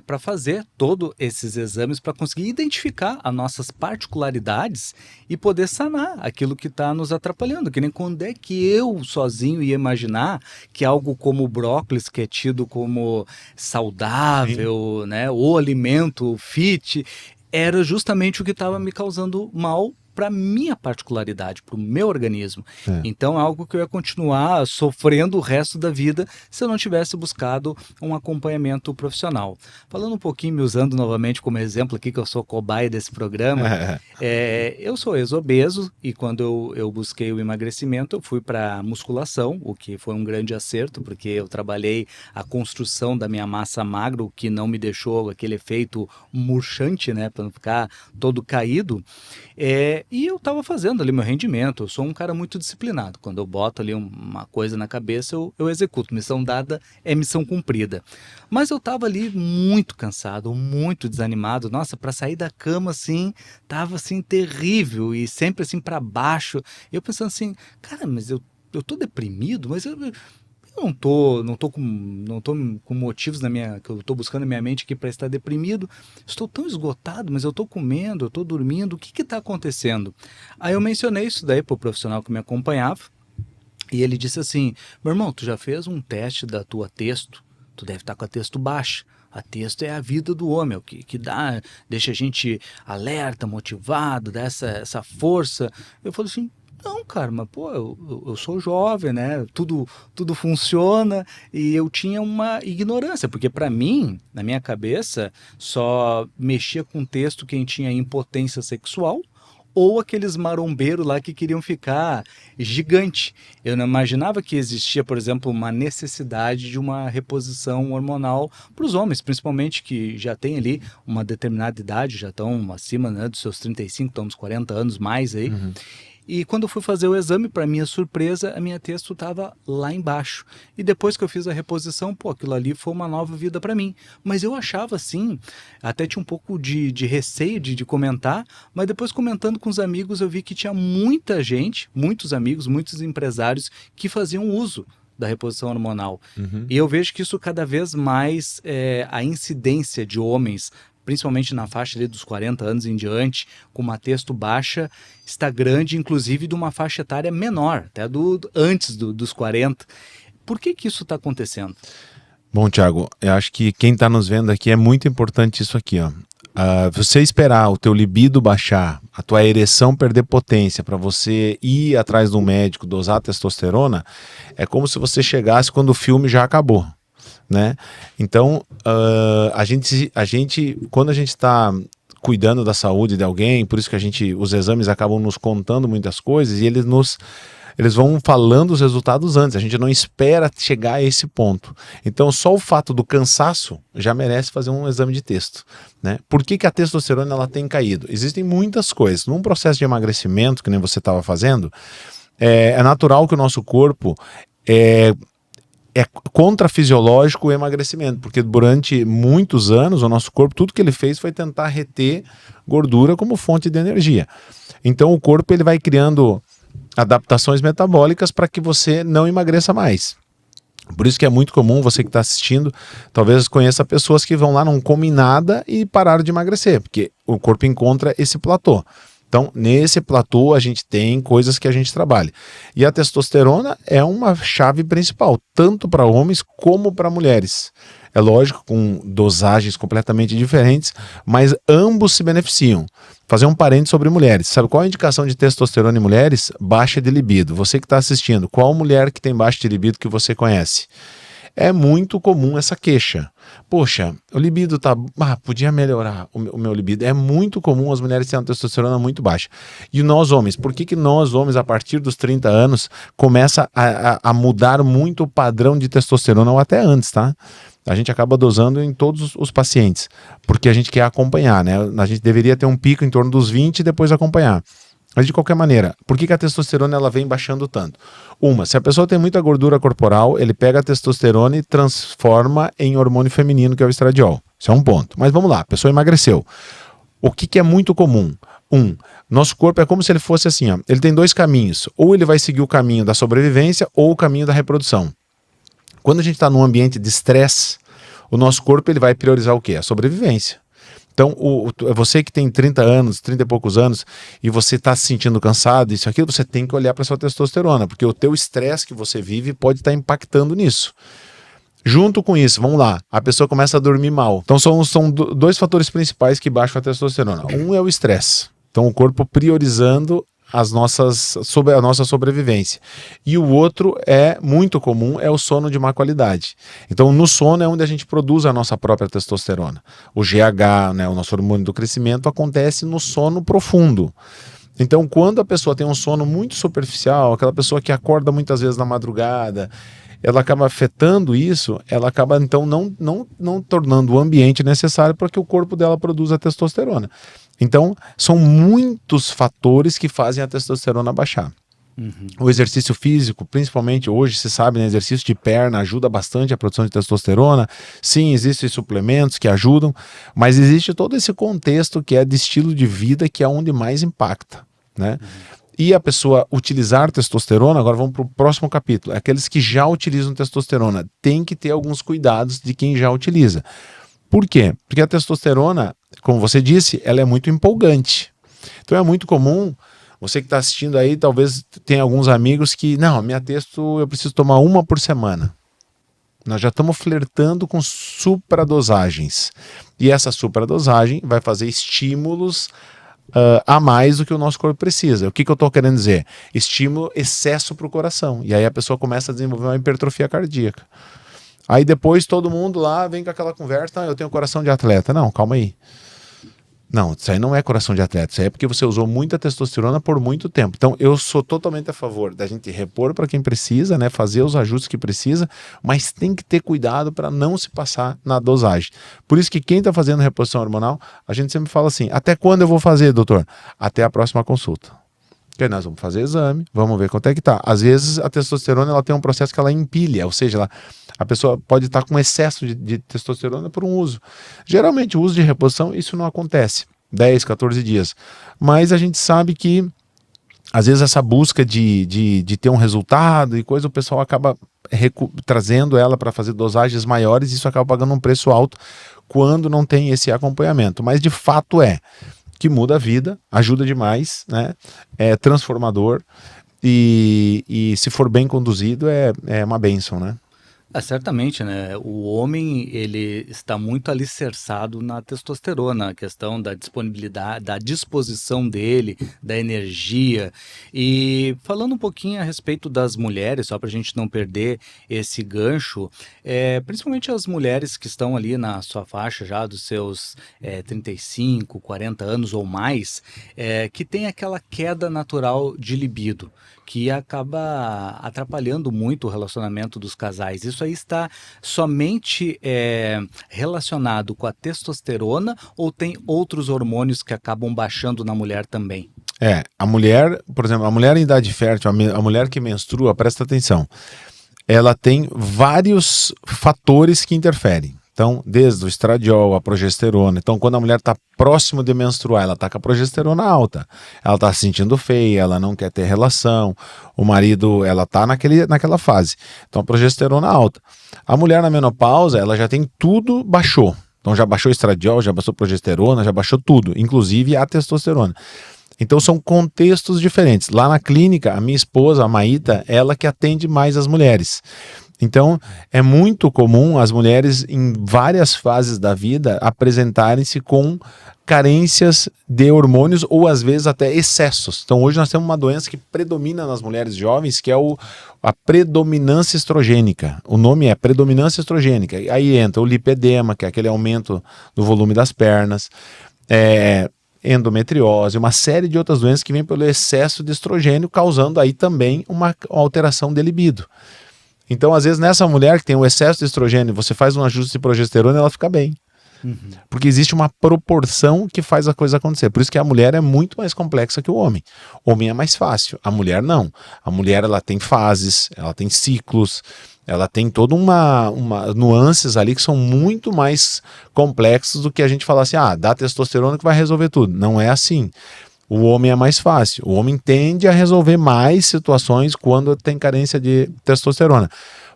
para fazer todos esses exames para conseguir identificar as nossas particularidades e poder sanar aquilo que está nos atrapalhando. Que nem quando é que eu sozinho ia imaginar que algo como o brócolis, que é tido como saudável, né, o alimento fit, era justamente o que estava me causando mal para minha particularidade, para o meu organismo. Então é algo que eu ia continuar sofrendo o resto da vida se eu não tivesse buscado um acompanhamento profissional. Falando um pouquinho, me usando novamente como exemplo aqui, que eu sou cobaia desse programa, eu sou ex-obeso e quando eu busquei o emagrecimento, eu fui para musculação, o que foi um grande acerto, porque eu trabalhei a construção da minha massa magra, o que não me deixou aquele efeito murchante, né, para não ficar todo caído. E eu estava fazendo ali meu rendimento, eu sou um cara muito disciplinado, quando eu boto ali uma coisa na cabeça, eu executo, missão dada é missão cumprida. Mas eu estava ali muito cansado, muito desanimado, nossa, para sair da cama assim, tava assim terrível e sempre assim para baixo, eu pensando assim, cara, mas eu tô deprimido, mas eu não tô com motivos que eu tô buscando na minha mente aqui para estar deprimido. Estou tão esgotado, mas eu tô comendo, eu tô dormindo. O que tá acontecendo? Aí eu mencionei isso daí pro profissional que me acompanhava e ele disse assim: meu irmão, tu já fez um teste da tua testo? Tu deve estar com a testo baixa. A testo é a vida do homem, é o que deixa a gente alerta, motivado, dá essa força. Eu falei assim, não, cara, mas pô, eu sou jovem, né? Tudo funciona e eu tinha uma ignorância, porque para mim, na minha cabeça, só mexia com texto quem tinha impotência sexual ou aqueles marombeiros lá que queriam ficar gigante. Eu não imaginava que existia, por exemplo, uma necessidade de uma reposição hormonal para os homens, principalmente que já têm ali uma determinada idade, já estão acima, né, dos seus 35, estão uns 40 anos mais aí. E quando eu fui fazer o exame, para minha surpresa, a minha testo estava lá embaixo. E depois que eu fiz a reposição, aquilo ali foi uma nova vida para mim. Mas eu achava assim, até tinha um pouco de receio de comentar, mas depois comentando com os amigos, eu vi que tinha muita gente, muitos amigos, muitos empresários que faziam uso da reposição hormonal. E eu vejo que isso cada vez mais, a incidência de homens, principalmente na faixa ali dos 40 anos em diante, com uma testo baixa, está grande, inclusive de uma faixa etária menor, até antes dos 40. Por que isso está acontecendo? Bom, Thiago, eu acho que quem está nos vendo aqui é muito importante isso aqui, ó. Você esperar o teu libido baixar, a tua ereção perder potência para você ir atrás do médico, dosar testosterona, é como se você chegasse quando o filme já acabou, né? Então, a gente, quando a gente está cuidando da saúde de alguém, por isso que os exames acabam nos contando muitas coisas e eles vão falando os resultados antes, a gente não espera chegar a esse ponto. Então, só o fato do cansaço já merece fazer um exame de testo, né? Por que a testosterona ela tem caído? Existem muitas coisas. Num processo de emagrecimento, que nem você estava fazendo, é natural que o nosso corpo é contrafisiológico o emagrecimento, porque durante muitos anos o nosso corpo, tudo que ele fez foi tentar reter gordura como fonte de energia. Então o corpo ele vai criando adaptações metabólicas para que você não emagreça mais. Por isso que é muito comum, você que está assistindo, talvez conheça pessoas que vão lá, não comem nada e pararam de emagrecer, porque o corpo encontra esse platô. Então, nesse platô, a gente tem coisas que a gente trabalha. E a testosterona é uma chave principal, tanto para homens como para mulheres. É lógico, com dosagens completamente diferentes, mas ambos se beneficiam. Fazer um parênteses sobre mulheres. Sabe qual é a indicação de testosterona em mulheres? Baixa de libido. Você que está assistindo, qual mulher que tem baixa de libido que você conhece? É muito comum essa queixa. Poxa, o libido tá... podia melhorar o meu libido. É muito comum as mulheres terem uma testosterona muito baixa. E nós homens, por que nós homens, a partir dos 30 anos, começa a mudar muito o padrão de testosterona, ou até antes, tá? A gente acaba dosando em todos os pacientes, porque a gente quer acompanhar, né? A gente deveria ter um pico em torno dos 20 e depois acompanhar. Mas de qualquer maneira, por que a testosterona ela vem baixando tanto? Se a pessoa tem muita gordura corporal, ele pega a testosterona e transforma em hormônio feminino, que é o estradiol. Isso é um ponto. Mas vamos lá, a pessoa emagreceu. O que é muito comum? Nosso corpo é como se ele fosse assim, ó, ele tem dois caminhos. Ou ele vai seguir o caminho da sobrevivência ou o caminho da reprodução. Quando a gente está num ambiente de estresse, o nosso corpo ele vai priorizar o quê? A sobrevivência. Então, você que tem 30 anos, 30 e poucos anos, e você está se sentindo cansado, isso aqui, você tem que olhar para a sua testosterona, porque o teu estresse que você vive pode estar impactando nisso. Junto com isso, vamos lá, a pessoa começa a dormir mal. Então, são dois fatores principais que baixam a testosterona. Um é o estresse. Então, o corpo priorizando a nossa sobrevivência. E o outro é muito comum, é o sono de má qualidade. Então no sono é onde a gente produz a nossa própria testosterona. O GH, né, o nosso hormônio do crescimento, acontece no sono profundo. Então quando a pessoa tem um sono muito superficial, aquela pessoa que acorda muitas vezes na madrugada, ela acaba afetando isso, ela acaba então não tornando o ambiente necessário para que o corpo dela produza testosterona. Então, são muitos fatores que fazem a testosterona baixar. O exercício físico, principalmente hoje, você sabe, né, exercício de perna ajuda bastante a produção de testosterona. Sim, existem suplementos que ajudam, mas existe todo esse contexto que é de estilo de vida, que é onde mais impacta, né? E a pessoa utilizar testosterona, agora vamos para o próximo capítulo, aqueles que já utilizam testosterona, tem que ter alguns cuidados de quem já utiliza. Por quê? Porque a testosterona, como você disse, ela é muito empolgante. Então é muito comum, você que está assistindo aí, talvez tenha alguns amigos que, não, minha testo eu preciso tomar uma por semana. Nós já estamos flertando com supradosagens. E essa supradosagem vai fazer estímulos a mais do que o nosso corpo precisa. O que eu estou querendo dizer? Estímulo excesso para o coração. E aí a pessoa começa a desenvolver uma hipertrofia cardíaca. Aí depois todo mundo lá vem com aquela conversa, eu tenho coração de atleta. Não, calma aí. Não, isso aí não é coração de atleta, isso aí é porque você usou muita testosterona por muito tempo. Então eu sou totalmente a favor da gente repor para quem precisa, né, fazer os ajustes que precisa, mas tem que ter cuidado para não se passar na dosagem. Por isso que quem está fazendo reposição hormonal, a gente sempre fala assim, até quando eu vou fazer, doutor? Até a próxima consulta. Porque nós vamos fazer exame, vamos ver quanto é que tá. Às vezes a testosterona ela tem um processo que ela empilha, ou seja, a pessoa pode estar com excesso de testosterona por um uso. Geralmente o uso de reposição, isso não acontece, 10, 14 dias. Mas a gente sabe que às vezes essa busca de ter um resultado e coisa, o pessoal acaba trazendo ela para fazer dosagens maiores e isso acaba pagando um preço alto quando não tem esse acompanhamento. Mas de fato que muda a vida, ajuda demais, né? É transformador e se for bem conduzido é uma bênção, né? Certamente, né? O homem, ele está muito alicerçado na testosterona, a questão da disponibilidade, da disposição dele, da energia. E falando um pouquinho a respeito das mulheres, só para a gente não perder esse gancho, principalmente as mulheres que estão ali na sua faixa já dos seus 35, 40 anos ou mais, que tem aquela queda natural de libido, que acaba atrapalhando muito o relacionamento dos casais. Isso aí está somente relacionado com a testosterona ou tem outros hormônios que acabam baixando na mulher também? A mulher, por exemplo, a mulher em idade fértil, a mulher que menstrua, presta atenção, ela tem vários fatores que interferem. Então, desde o estradiol, a progesterona. Então, quando a mulher está próximo de menstruar, ela está com a progesterona alta. Ela está se sentindo feia, ela não quer ter relação. O marido, ela está naquela fase. Então, a progesterona alta. A mulher na menopausa, ela já tem tudo, baixou. Então, já baixou o estradiol, já baixou a progesterona, já baixou tudo, inclusive a testosterona. Então, são contextos diferentes. Lá na clínica, a minha esposa, a Maíta, ela que atende mais as mulheres. Então, é muito comum as mulheres, em várias fases da vida, apresentarem-se com carências de hormônios ou, às vezes, até excessos. Então, hoje nós temos uma doença que predomina nas mulheres jovens, que é a predominância estrogênica. O nome é predominância estrogênica. Aí entra o lipedema, que é aquele aumento do volume das pernas, endometriose, uma série de outras doenças que vêm pelo excesso de estrogênio, causando aí também uma alteração de libido. Então, às vezes, nessa mulher que tem o excesso de estrogênio, você faz um ajuste de progesterona, ela fica bem. Porque existe uma proporção que faz a coisa acontecer. Por isso que a mulher é muito mais complexa que o homem. O homem é mais fácil, a mulher não. A mulher, ela tem fases, ela tem ciclos, ela tem toda uma nuances ali que são muito mais complexos do que a gente falar assim, dá testosterona que vai resolver tudo. Não é assim. O homem é mais fácil. O homem tende a resolver mais situações quando tem carência de testosterona.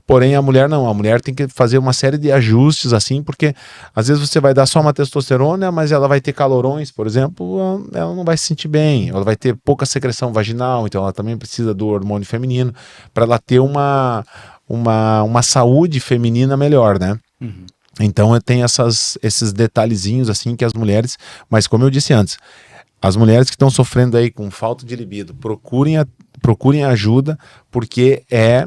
Porém, a mulher não. A mulher tem que fazer uma série de ajustes assim, porque às vezes você vai dar só uma testosterona, mas ela vai ter calorões, por exemplo, ela não vai se sentir bem. Ela vai ter pouca secreção vaginal, então ela também precisa do hormônio feminino para ela ter uma saúde feminina melhor, né? Então, tem esses detalhezinhos assim que as mulheres... Mas como eu disse antes, as mulheres que estão sofrendo aí com falta de libido, procurem ajuda, porque é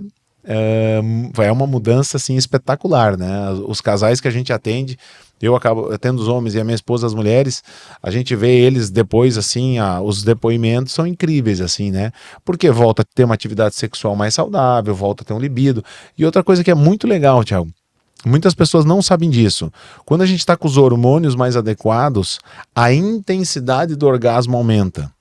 uma mudança assim espetacular, né? Os casais que a gente atende, eu atendo os homens e a minha esposa as mulheres, a gente vê eles depois assim, os depoimentos são incríveis assim, né? Porque volta a ter uma atividade sexual mais saudável, volta a ter um libido. E outra coisa que é muito legal, Thiago, muitas pessoas não sabem disso. Quando a gente está com os hormônios mais adequados, a intensidade do orgasmo aumenta.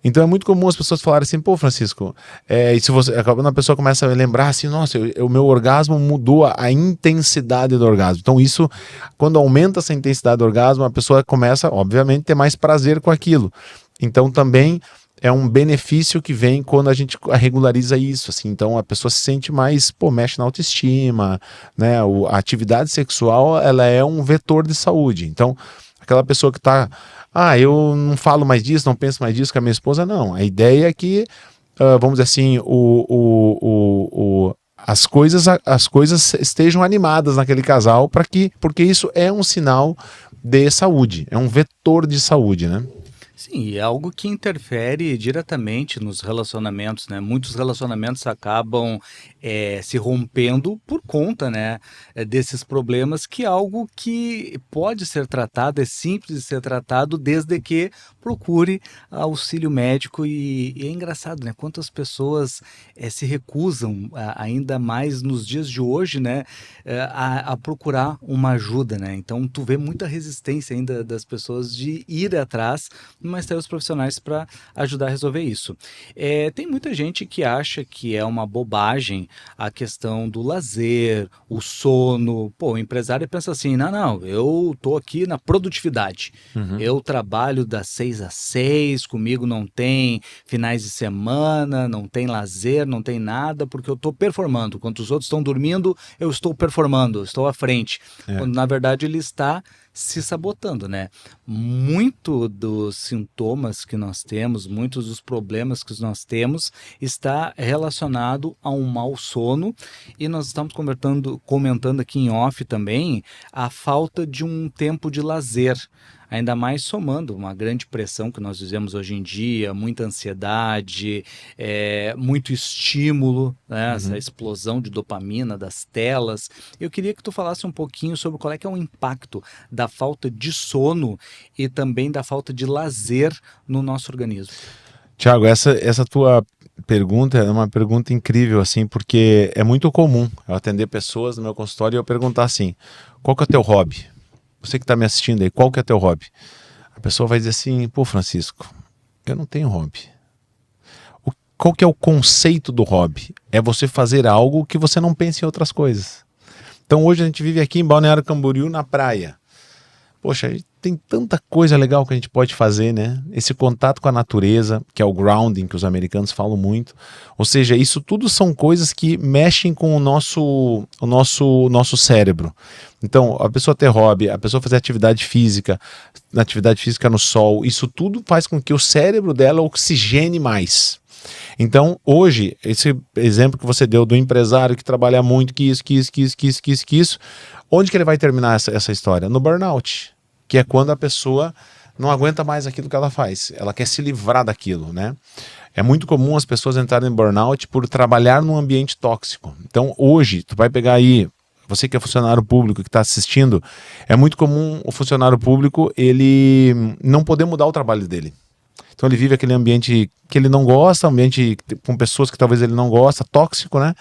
Então é muito comum as pessoas falarem assim, pô, Francisco, e se quando a pessoa começa a lembrar assim, nossa, o meu orgasmo mudou a intensidade do orgasmo. Então isso, quando aumenta essa intensidade do orgasmo, a pessoa começa, obviamente, a ter mais prazer com aquilo. Então também é um benefício que vem quando a gente regulariza isso, assim. Então a pessoa se sente mais, mexe na autoestima, né? A atividade sexual, ela é um vetor de saúde. Então, aquela pessoa que está, eu não falo mais disso, não penso mais disso com a minha esposa, não. A ideia é que, vamos dizer assim, as coisas estejam animadas naquele casal, porque isso é um sinal de saúde, é um vetor de saúde, né? Sim, é algo que interfere diretamente nos relacionamentos, né? Muitos relacionamentos acabam se rompendo por conta, né, desses problemas, que é algo que pode ser tratado, é simples de ser tratado, desde que procure auxílio médico. E é engraçado, né? Quantas pessoas se recusam, ainda mais nos dias de hoje, né, a procurar uma ajuda, né? Então, tu vê muita resistência ainda das pessoas de ir atrás, mas tem os profissionais para ajudar a resolver isso. Tem muita gente que acha que é uma bobagem a questão do lazer, o sono. O empresário pensa assim, não, eu tô aqui na produtividade. Eu trabalho das 6 às 6, comigo não tem finais de semana, não tem lazer, não tem nada, porque eu tô performando. Enquanto os outros estão dormindo, eu estou performando, estou à frente. Quando, na verdade, ele está se sabotando, né? Muito dos sintomas que nós temos, muitos dos problemas que nós temos, está relacionado a um mau sono, e nós estamos comentando aqui em off também a falta de um tempo de lazer, ainda mais somando uma grande pressão que nós vivemos hoje em dia, muita ansiedade, muito estímulo, né? Essa explosão de dopamina das telas. Eu queria que tu falasse um pouquinho sobre qual é que é o impacto da falta de sono e também da falta de lazer no nosso organismo. Tiago, essa tua pergunta é uma pergunta incrível, assim, porque é muito comum eu atender pessoas no meu consultório e eu perguntar assim, qual que é o teu hobby? Você que está me assistindo aí, qual que é o teu hobby? A pessoa vai dizer assim, pô, Francisco, eu não tenho hobby. qual que é o conceito do hobby? É você fazer algo que você não pense em outras coisas. Então hoje a gente vive aqui em Balneário Camboriú, na praia. Poxa, tem tanta coisa legal que a gente pode fazer, né? Esse contato com a natureza, que é o grounding, que os americanos falam muito. Ou seja, isso tudo são coisas que mexem com o nosso cérebro. Então, a pessoa ter hobby, a pessoa fazer atividade física no sol, isso tudo faz com que o cérebro dela oxigene mais. Então, hoje, esse exemplo que você deu do empresário que trabalha muito, que isso, onde que ele vai terminar essa história? No burnout, que é quando a pessoa não aguenta mais aquilo que ela faz, ela quer se livrar daquilo, né? É muito comum as pessoas entrarem em burnout por trabalhar num ambiente tóxico. Então, hoje, tu vai pegar aí, você que é funcionário público que está assistindo, é muito comum o funcionário público ele não poder mudar o trabalho dele. Então ele vive aquele ambiente que ele não gosta, ambiente com pessoas que talvez ele não gosta, tóxico, né?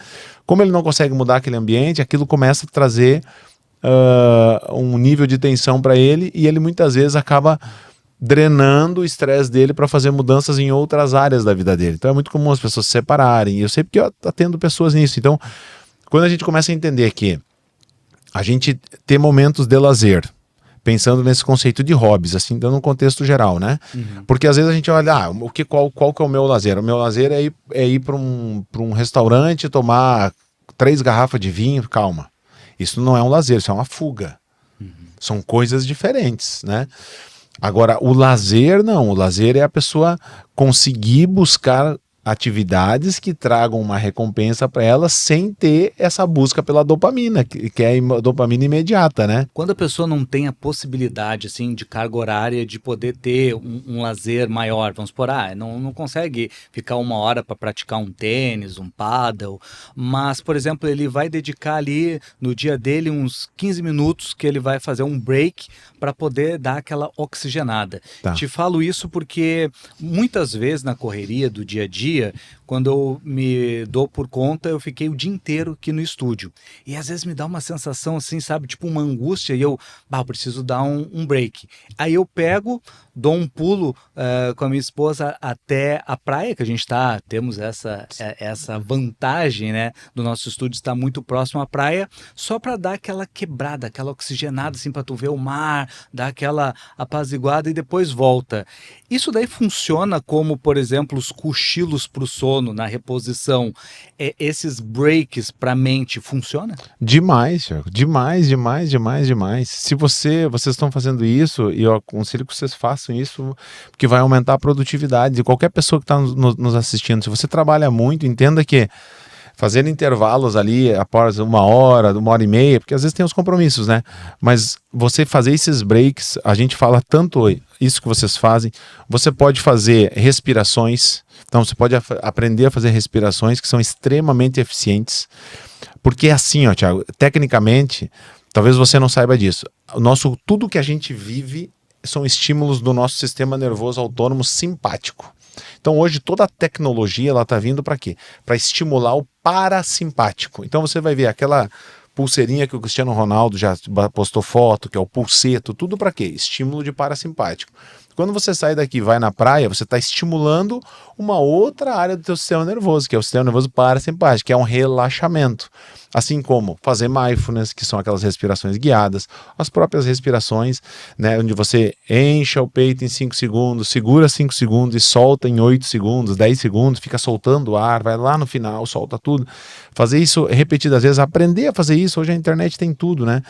Como ele não consegue mudar aquele ambiente, aquilo começa a trazer um nível de tensão para ele e ele muitas vezes acaba drenando o estresse dele para fazer mudanças em outras áreas da vida dele. Então é muito comum as pessoas se separarem, e eu sei porque eu atendo pessoas nisso. Então, quando a gente começa a entender que a gente ter momentos de lazer, pensando nesse conceito de hobbies, assim, dando um contexto geral, né? Uhum. Porque às vezes a gente olha, qual que é o meu lazer? O meu lazer é ir para um restaurante, tomar 3 garrafas de vinho, calma. Isso não é um lazer, isso é uma fuga. Uhum. São coisas diferentes, né? Agora, o lazer não. O lazer é a pessoa conseguir buscar atividades que tragam uma recompensa para ela sem ter essa busca pela dopamina, que é a dopamina imediata, né? Quando a pessoa não tem a possibilidade, assim, de carga horária, de poder ter um lazer maior, vamos supor, não consegue ficar 1 hora para praticar um tênis, um paddle, mas, por exemplo, ele vai dedicar ali no dia dele uns 15 minutos que ele vai fazer um break para poder dar aquela oxigenada. Tá. Te falo isso porque muitas vezes na correria do dia a dia, quando eu me dou por conta, eu fiquei o dia inteiro aqui no estúdio. E às vezes me dá uma sensação assim, sabe, tipo uma angústia, e eu preciso dar um break. Aí eu pego, dou um pulo com a minha esposa até a praia, que a gente temos essa vantagem, né, do nosso estúdio estar muito próximo à praia, só para dar aquela quebrada, aquela oxigenada, assim, para tu ver o mar, dar aquela apaziguada e depois volta. Isso daí funciona como, por exemplo, os cochilos para o sono, na reposição, esses breaks para a mente, funciona? Demais, Thiago. Demais. Se vocês estão fazendo isso, e eu aconselho que vocês façam isso, porque vai aumentar a produtividade de qualquer pessoa que está nos assistindo. Se você trabalha muito, entenda que fazer intervalos ali após 1 hora, 1h30, porque às vezes tem os compromissos, né? Mas você fazer esses breaks, a gente fala tanto isso que vocês fazem, você pode fazer respirações, então você pode aprender a fazer respirações que são extremamente eficientes, porque assim, ó, Thiago, tecnicamente, talvez você não saiba disso, tudo que a gente vive são estímulos do nosso sistema nervoso autônomo simpático. Então hoje toda a tecnologia ela está vindo para quê? Para estimular o parasimpático. Então você vai ver aquela pulseirinha que o Cristiano Ronaldo já postou foto, que é o pulseto, tudo para quê? Estímulo de parasimpático. Quando você sai daqui e vai na praia, você está estimulando uma outra área do teu sistema nervoso, que é o sistema nervoso parasimpático, que é um relaxamento. Assim como fazer mindfulness, que são aquelas respirações guiadas, as próprias respirações, né, onde você enche o peito em 5 segundos, segura 5 segundos e solta em 8 segundos, 10 segundos, fica soltando o ar, vai lá no final, solta tudo. Fazer isso repetidas vezes, aprender a fazer isso, hoje a internet tem tudo, né?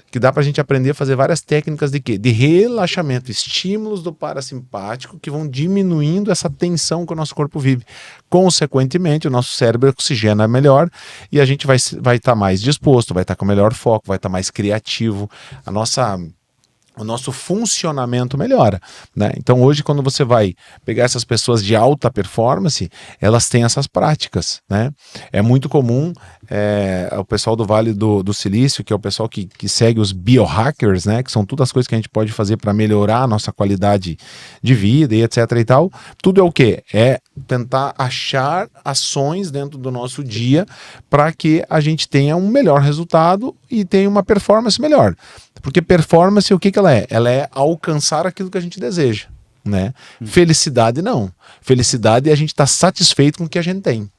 Que dá pra gente aprender a fazer várias técnicas de quê? De relaxamento, estímulos do parasimpático que vão diminuindo essa tensão que o nosso corpo vive. Consequentemente, o nosso cérebro oxigena melhor e a gente vai estar mais disposto, vai estar com melhor foco, vai estar mais criativo, o nosso funcionamento melhora, né? Então hoje quando você vai pegar essas pessoas de alta performance, elas têm essas práticas, né? É muito comum o pessoal do Vale do Silício, que é o pessoal que segue os biohackers, né? Que são todas as coisas que a gente pode fazer para melhorar a nossa qualidade de vida e etc e tal. Tudo é o quê? É tentar achar ações dentro do nosso dia para que a gente tenha um melhor resultado e tenha uma performance melhor. Porque performance, o que ela é? Ela é alcançar aquilo que a gente deseja. né? Felicidade não. Felicidade é a gente estar satisfeito com o que a gente tem.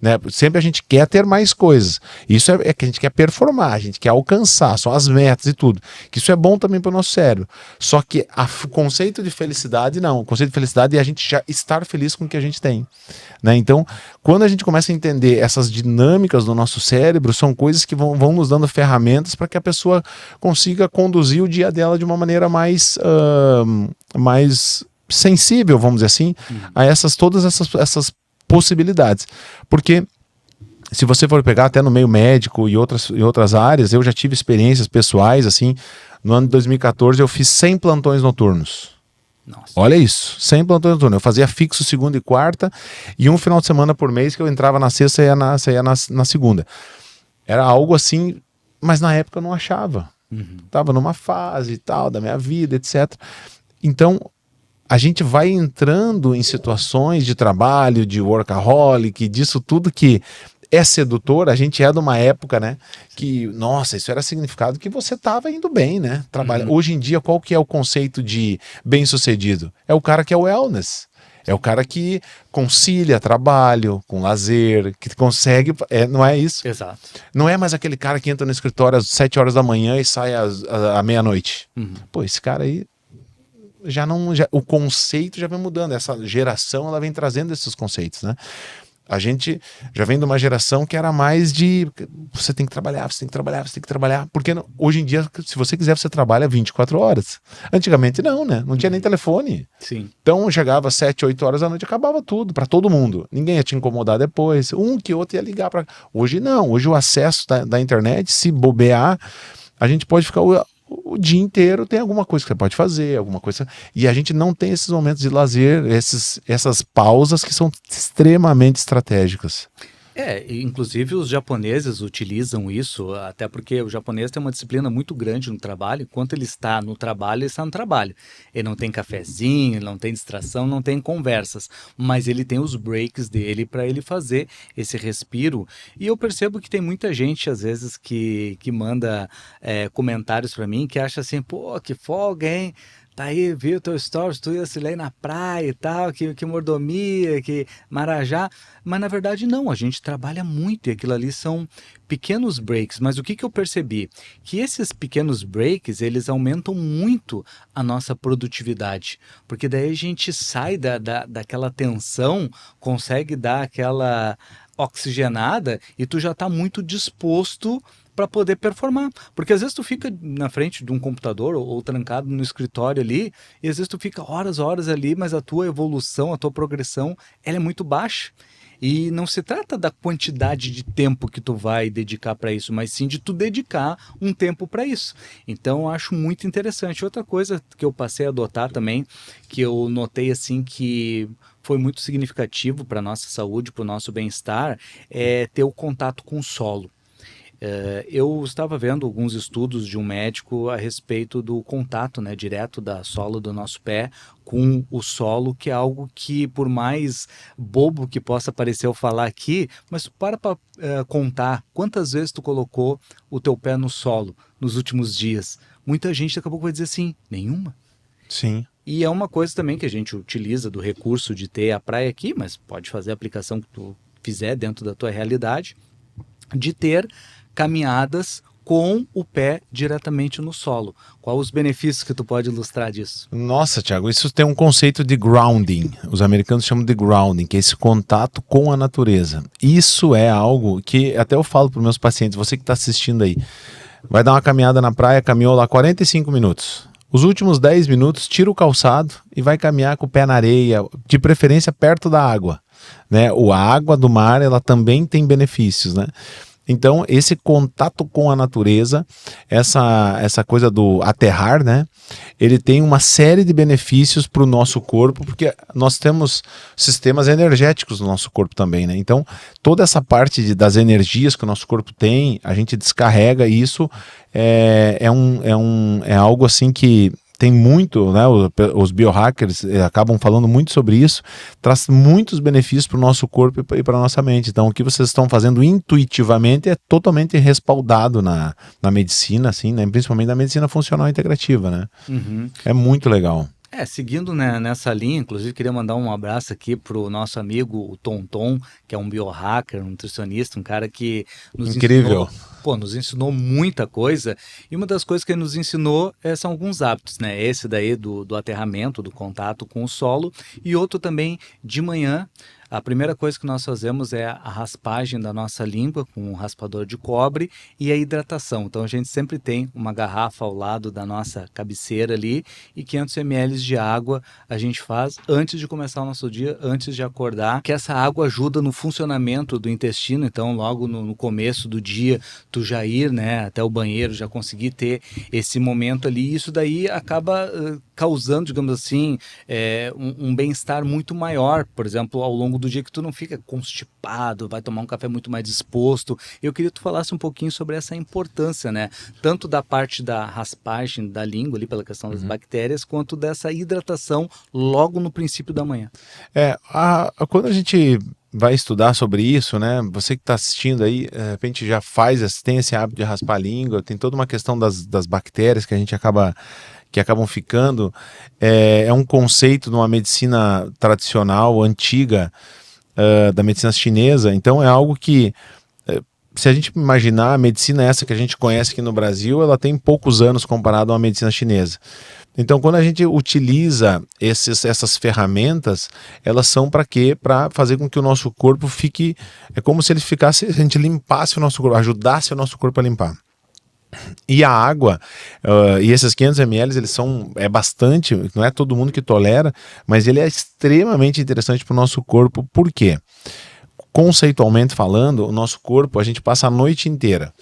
Né? Sempre a gente quer ter mais coisas. Isso é que a gente quer performar, a gente quer alcançar, são as metas e tudo. Que isso é bom também para o nosso cérebro. Só que o conceito de felicidade não. O conceito de felicidade é a gente já estar feliz com o que a gente tem. Né? Então, quando a gente começa a entender essas dinâmicas do nosso cérebro, são coisas que vão nos dando ferramentas para que a pessoa consiga conduzir o dia dela de uma maneira mais sensível, vamos dizer assim, a todas essas possibilidades. Porque se você for pegar até no meio médico e outras áreas, eu já tive experiências pessoais, assim, no ano de 2014 eu fiz 100 plantões noturnos. Nossa. Olha isso, 100 plantões noturnos. Eu fazia fixo segunda e quarta e um final de semana por mês que eu entrava na sexta e ia na segunda. Era algo assim, mas na época eu não achava. Tava numa fase e tal da minha vida, etc. Então, a gente vai entrando em situações de trabalho, de workaholic, disso tudo que é sedutor. A gente é de uma época, né, que, nossa, isso era significado que você estava indo bem, né? Hoje em dia, qual que é o conceito de bem-sucedido? É o cara que é o wellness. É o cara que concilia trabalho com lazer, que consegue... não é isso? Exato. Não é mais aquele cara que entra no escritório às 7 horas da manhã e sai à meia-noite. Pô, esse cara aí... o conceito já vem mudando, essa geração ela vem trazendo esses conceitos, né? A gente já vem de uma geração que era mais de você tem que trabalhar, você tem que trabalhar, você tem que trabalhar, porque hoje em dia, se você quiser, você trabalha 24 horas. Antigamente não, né? Não tinha nem telefone. Sim. Então chegava às 7, 8 horas da noite, acabava tudo, para todo mundo. Ninguém ia te incomodar depois, que outro ia ligar para... Hoje não, hoje o acesso da internet, se bobear, a gente pode ficar... o dia inteiro tem alguma coisa que você pode fazer, alguma coisa, e a gente não tem esses momentos de lazer, essas pausas que são extremamente estratégicas. Inclusive os japoneses utilizam isso, até porque o japonês tem uma disciplina muito grande no trabalho. Enquanto ele está no trabalho, ele está no trabalho. Ele não tem cafezinho, ele não tem distração, não tem conversas, mas ele tem os breaks dele para ele fazer esse respiro. E eu percebo que tem muita gente, às vezes, que manda comentários para mim, que acha assim, pô, que folga, hein? Tá aí, viu teu stories, tu ia se ler na praia e tal, que mordomia, que marajá. Mas na verdade não, a gente trabalha muito e aquilo ali são pequenos breaks. Mas o que eu percebi? Que esses pequenos breaks, eles aumentam muito a nossa produtividade. Porque daí a gente sai daquela tensão, consegue dar aquela oxigenada e tu já tá muito disposto para poder performar, porque às vezes tu fica na frente de um computador ou trancado no escritório ali, e às vezes tu fica horas ali, mas a tua evolução, a tua progressão, ela é muito baixa. E não se trata da quantidade de tempo que tu vai dedicar para isso, mas sim de tu dedicar um tempo para isso. Então eu acho muito interessante. Outra coisa que eu passei a adotar também, que eu notei assim que foi muito significativo para a nossa saúde, para o nosso bem-estar, é ter o contato com o solo. Eu estava vendo alguns estudos de um médico a respeito do contato, né, direto da sola do nosso pé com o solo, que é algo que, por mais bobo que possa parecer eu falar aqui, mas para contar quantas vezes tu colocou o teu pé no solo nos últimos dias. Muita gente daqui a pouco vai dizer assim, nenhuma. Sim. E é uma coisa também que a gente utiliza do recurso de ter a praia aqui, mas pode fazer a aplicação que tu fizer dentro da tua realidade, de ter caminhadas com o pé diretamente no solo. Quais os benefícios que tu pode ilustrar disso? Nossa, Thiago, isso tem um conceito de grounding. Os americanos chamam de grounding, que é esse contato com a natureza. Isso é algo que até eu falo para os meus pacientes, você que está assistindo aí, vai dar uma caminhada na praia, caminhou lá 45 minutos. Os últimos 10 minutos, tira o calçado e vai caminhar com o pé na areia, de preferência perto da água. Né? A água do mar, ela também tem benefícios, né? Então, esse contato com a natureza, essa coisa do aterrar, né? Ele tem uma série de benefícios para o nosso corpo, porque nós temos sistemas energéticos no nosso corpo também, né? Então, toda essa parte das energias que o nosso corpo tem, a gente descarrega e isso é algo assim que tem muito, né, os biohackers acabam falando muito sobre isso, traz muitos benefícios para o nosso corpo e para a nossa mente. Então, o que vocês estão fazendo intuitivamente é totalmente respaldado na medicina, assim, né, principalmente na medicina funcional integrativa, né? É muito legal. Seguindo, né, nessa linha, inclusive queria mandar um abraço aqui pro nosso amigo o Tonton, que é um biohacker, um nutricionista, um cara que nos Incrível. ensinou muita coisa, e uma das coisas que ele nos ensinou são alguns hábitos, né? Esse daí do aterramento, do contato com o solo, e outro também de manhã. A primeira coisa que nós fazemos é a raspagem da nossa língua com um raspador de cobre e a hidratação. Então a gente sempre tem uma garrafa ao lado da nossa cabeceira ali e 500 ml de água a gente faz antes de começar o nosso dia, antes de acordar, que essa água ajuda no funcionamento do intestino. Então logo no começo do dia tu já ir, né, até o banheiro, já conseguir ter esse momento ali, e isso daí acaba causando, digamos assim, um bem-estar muito maior, por exemplo, ao longo do dia, que tu não fica constipado, vai tomar um café muito mais disposto. Eu queria que tu falasse um pouquinho sobre essa importância, né? Tanto da parte da raspagem da língua ali pela questão das bactérias, quanto dessa hidratação logo no princípio da manhã. Quando a gente vai estudar sobre isso, né? Você que está assistindo aí, de repente já tem esse hábito de raspar a língua, tem toda uma questão das bactérias que a gente acabam ficando. É um conceito de uma medicina tradicional, antiga, da medicina chinesa. Então é algo que, se a gente imaginar, a medicina essa que a gente conhece aqui no Brasil, ela tem poucos anos comparado a uma medicina chinesa. Então, quando a gente utiliza essas ferramentas, elas são para quê? Para fazer com que o nosso corpo fique... É como se ele ficasse... A gente limpasse o nosso corpo, ajudasse o nosso corpo a limpar. E a água, e esses 500 ml, é bastante, não é todo mundo que tolera, mas ele é extremamente interessante para o nosso corpo. Por quê? Conceitualmente falando, o nosso corpo, a gente passa a noite inteira.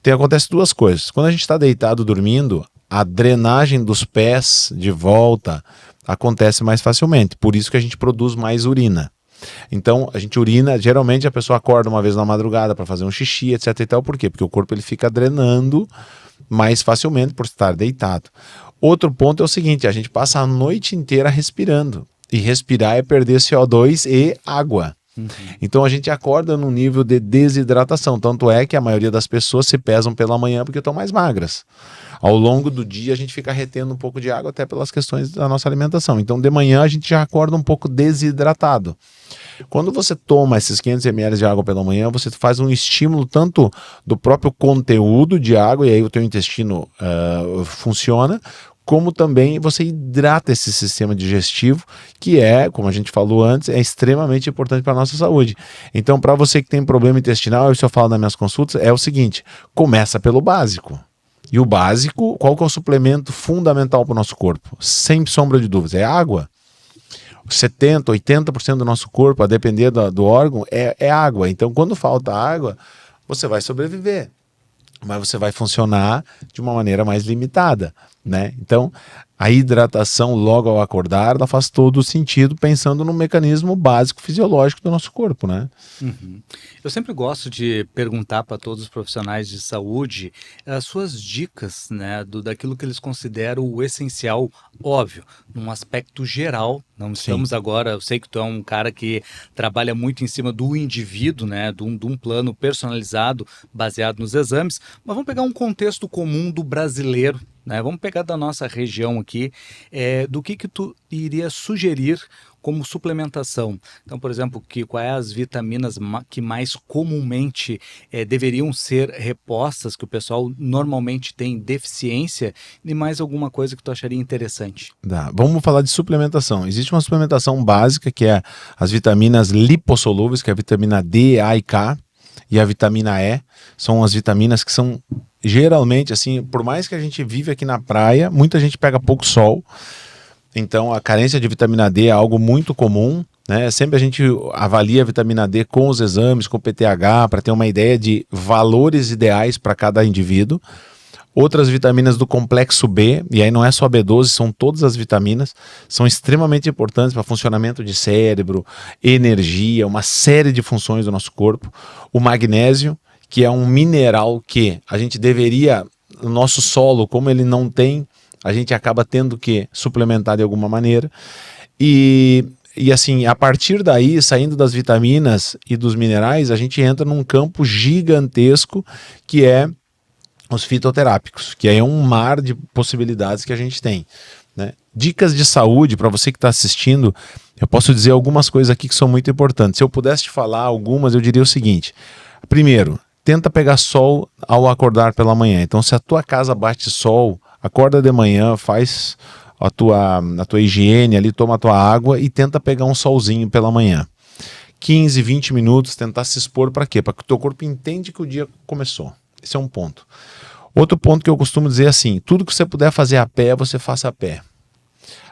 Acontece duas coisas. Quando a gente está deitado dormindo, a drenagem dos pés de volta acontece mais facilmente. Por isso que a gente produz mais urina. Então, a gente urina, geralmente a pessoa acorda uma vez na madrugada para fazer um xixi, etc e tal. Por quê? Porque o corpo ele fica drenando mais facilmente por estar deitado. Outro ponto é o seguinte, a gente passa a noite inteira respirando. E respirar é perder CO2 e água. Então a gente acorda num nível de desidratação. Tanto é que a maioria das pessoas se pesam pela manhã porque estão mais magras. Ao longo do dia a gente fica retendo um pouco de água até pelas questões da nossa alimentação. Então de manhã a gente já acorda um pouco desidratado. Quando você toma esses 500 ml de água pela manhã, você faz um estímulo tanto do próprio conteúdo de água, e aí o teu intestino funciona, como também você hidrata esse sistema digestivo, que como a gente falou antes, é extremamente importante para a nossa saúde. Então, para você que tem problema intestinal, isso eu falo nas minhas consultas, é o seguinte, começa pelo básico. E o básico, qual que é o suplemento fundamental para o nosso corpo? Sem sombra de dúvidas, é água. 70%, 80% do nosso corpo, a depender do órgão, é água. Então, quando falta água, você vai sobreviver, mas você vai funcionar de uma maneira mais limitada, né? Então, a hidratação logo ao acordar, ela faz todo o sentido pensando no mecanismo básico fisiológico do nosso corpo, né? Eu sempre gosto de perguntar para todos os profissionais de saúde as suas dicas, né, daquilo que eles consideram o essencial, óbvio, num aspecto geral. Não estamos agora, eu sei que tu é um cara que trabalha muito em cima do indivíduo, né, de um plano personalizado baseado nos exames, mas vamos pegar um contexto comum do brasileiro, né? Vamos pegar da nossa região aqui, do que tu iria sugerir como suplementação. Então, por exemplo, quais as vitaminas que mais comumente deveriam ser repostas, que o pessoal normalmente tem deficiência, e mais alguma coisa que tu acharia interessante? Vamos falar de suplementação. Existe uma suplementação básica, que é as vitaminas lipossolúveis, que é a vitamina D, A e K, e a vitamina E. São as vitaminas que são geralmente, assim, por mais que a gente vive aqui na praia, muita gente pega pouco sol. Então, a carência de vitamina D é algo muito comum, né? Sempre a gente avalia a vitamina D com os exames, com o PTH, para ter uma ideia de valores ideais para cada indivíduo. Outras vitaminas do complexo B, e aí não é só B12, são todas as vitaminas, são extremamente importantes para funcionamento de cérebro, energia, uma série de funções do nosso corpo. O magnésio, que é um mineral que a gente deveria, o nosso solo, como ele não tem, a gente acaba tendo que suplementar de alguma maneira. E assim, a partir daí, saindo das vitaminas e dos minerais, a gente entra num campo gigantesco que é os fitoterápicos, que é um mar de possibilidades que a gente tem, né? Dicas de saúde, para você que está assistindo, eu posso dizer algumas coisas aqui que são muito importantes. Se eu pudesse te falar algumas, eu diria o seguinte. Primeiro, tenta pegar sol ao acordar pela manhã. Então, se a tua casa bate sol, acorda de manhã, faz a tua higiene ali, toma a tua água e tenta pegar um solzinho pela manhã. 15, 20 minutos, tentar se expor para quê? Para que o teu corpo entenda que o dia começou. Esse é um ponto. Outro ponto que eu costumo dizer é assim, tudo que você puder fazer a pé, você faça a pé.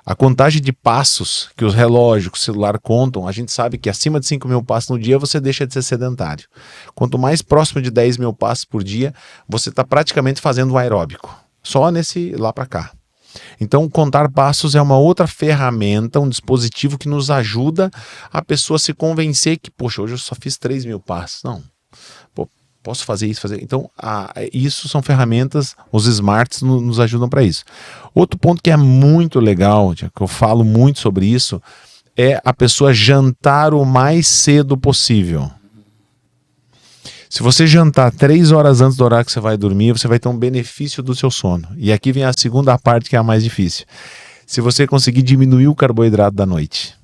A contagem de passos que os relógios, que o celular contam, a gente sabe que acima de 5 mil passos no dia você deixa de ser sedentário. Quanto mais próximo de 10 mil passos por dia, você está praticamente fazendo um aeróbico. Só nesse lá para cá. Então, contar passos é uma outra ferramenta, um dispositivo que nos ajuda a pessoa se convencer que, poxa, hoje eu só fiz 3 mil passos. Não. Pô, posso fazer isso, fazer. Então, isso são ferramentas, os smarts nos ajudam para isso. Outro ponto que é muito legal, que eu falo muito sobre isso, é a pessoa jantar o mais cedo possível. Se você jantar 3 horas antes do horário que você vai dormir, você vai ter um benefício do seu sono. E aqui vem a segunda parte, que é a mais difícil. Se você conseguir diminuir o carboidrato da noite.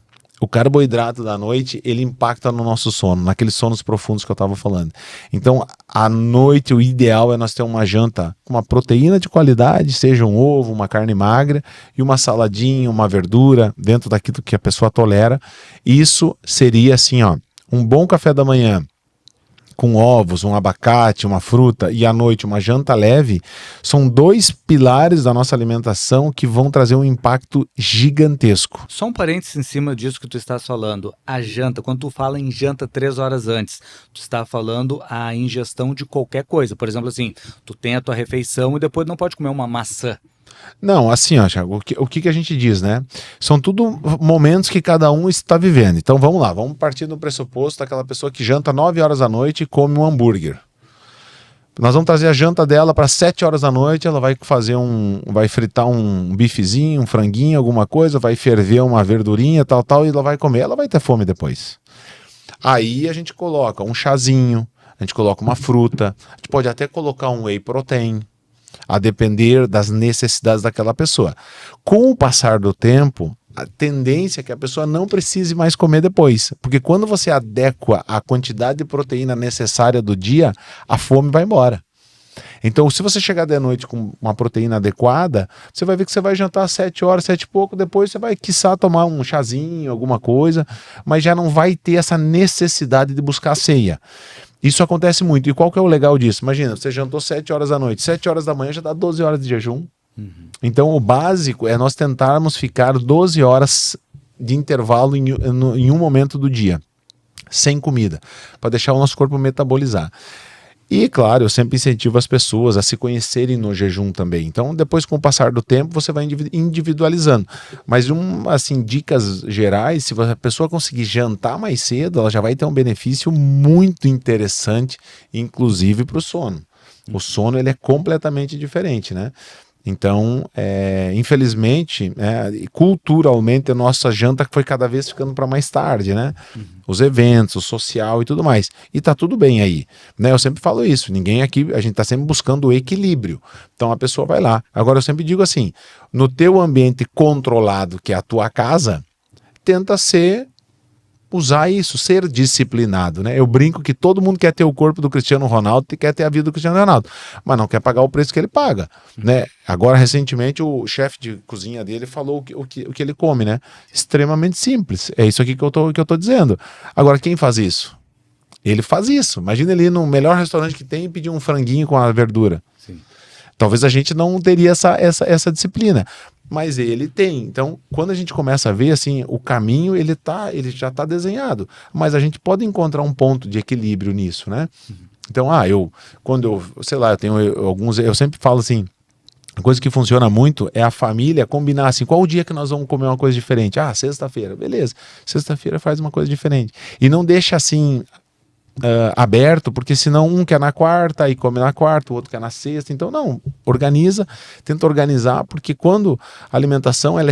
O carboidrato da noite, ele impacta no nosso sono, naqueles sonos profundos que eu estava falando. Então, à noite, o ideal é nós ter uma janta com uma proteína de qualidade, seja um ovo, uma carne magra, e uma saladinha, uma verdura, dentro daquilo que a pessoa tolera. Isso seria assim, ó, um bom café da manhã, com ovos, um abacate, uma fruta e à noite uma janta leve, são 2 pilares da nossa alimentação que vão trazer um impacto gigantesco. Só um parênteses em cima disso que tu estás falando. A janta, quando tu fala em janta 3 horas antes, tu está falando a ingestão de qualquer coisa. Por exemplo, assim, tu tem a tua refeição e depois não pode comer uma maçã. Não, assim, ó, Thiago, o que a gente diz, né? São tudo momentos que cada um está vivendo. Então vamos lá, vamos partir do pressuposto daquela pessoa que janta 9 horas da noite e come um hambúrguer. Nós vamos trazer a janta dela para 7 horas da noite, ela vai vai fritar um bifezinho, um franguinho, alguma coisa, vai ferver uma verdurinha, tal, e ela vai comer, ela vai ter fome depois. Aí a gente coloca um chazinho, a gente coloca uma fruta, a gente pode até colocar um whey protein, a depender das necessidades daquela pessoa. Com o passar do tempo, a tendência é que a pessoa não precise mais comer depois, porque quando você adequa a quantidade de proteína necessária do dia, a fome vai embora. Então, se você chegar de noite com uma proteína adequada, você vai ver que você vai jantar às 7 horas, 7 e pouco, depois você vai, quiçá, tomar um chazinho, alguma coisa, mas já não vai ter essa necessidade de buscar a ceia. Isso acontece muito. E qual que é o legal disso? Imagina, você jantou 7 horas da noite, 7 horas da manhã já dá 12 horas de jejum. Então, o básico é nós tentarmos ficar 12 horas de intervalo em um momento do dia, sem comida, para deixar o nosso corpo metabolizar. E, claro, eu sempre incentivo as pessoas a se conhecerem no jejum também. Então, depois, com o passar do tempo, você vai individualizando. Mas, assim, dicas gerais, se a pessoa conseguir jantar mais cedo, ela já vai ter um benefício muito interessante, inclusive para o sono. O sono, ele é completamente diferente, né? Então, infelizmente, culturalmente, a nossa janta foi cada vez ficando para mais tarde, né? Os eventos, o social e tudo mais. E tá tudo bem aí, né? Eu sempre falo isso, ninguém aqui, a gente tá sempre buscando o equilíbrio. Então a pessoa vai lá. Agora eu sempre digo assim, no teu ambiente controlado, que é a tua casa, tenta usar isso, ser disciplinado, né? Eu brinco que todo mundo quer ter o corpo do Cristiano Ronaldo e quer ter a vida do Cristiano Ronaldo, mas não quer pagar o preço que ele paga, né? Agora, recentemente, o chefe de cozinha dele falou o que ele come, né? Extremamente simples. É isso aqui que eu tô dizendo. Agora, quem faz isso? Ele faz isso. Imagina ele ir no melhor restaurante que tem e pedir um franguinho com a verdura. Sim. Talvez a gente não teria essa disciplina. Mas ele tem. Então, quando a gente começa a ver, assim, o caminho, ele já está desenhado. Mas a gente pode encontrar um ponto de equilíbrio nisso, né? Então, eu tenho alguns... Eu sempre falo assim, a coisa que funciona muito é a família combinar, assim, qual o dia que nós vamos comer uma coisa diferente? Sexta-feira. Beleza. Sexta-feira faz uma coisa diferente. E não deixa, assim... aberto, porque senão um quer na quarta e come na quarta, o outro quer na sexta. Então não, tenta organizar, porque quando a alimentação ela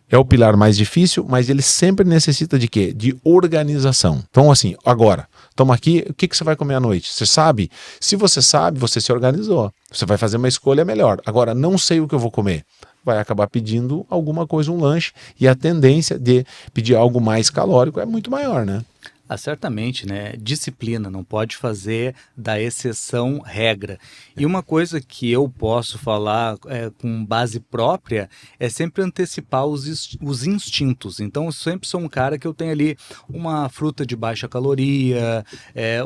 é o pilar mais difícil, mas ele sempre necessita de quê? De organização. Então assim, agora, toma aqui, o que você vai comer à noite? Você sabe? Se você sabe, você se organizou. Você vai fazer uma escolha melhor. Agora, não sei o que eu vou comer. vai acabar pedindo alguma coisa, um lanche, e a tendência de pedir algo mais calórico é muito maior, né? Ah, certamente, né? Disciplina, não pode fazer da exceção regra. E uma coisa que eu posso falar com base própria é sempre antecipar os instintos. Então, eu sempre sou um cara que eu tenho ali uma fruta de baixa caloria,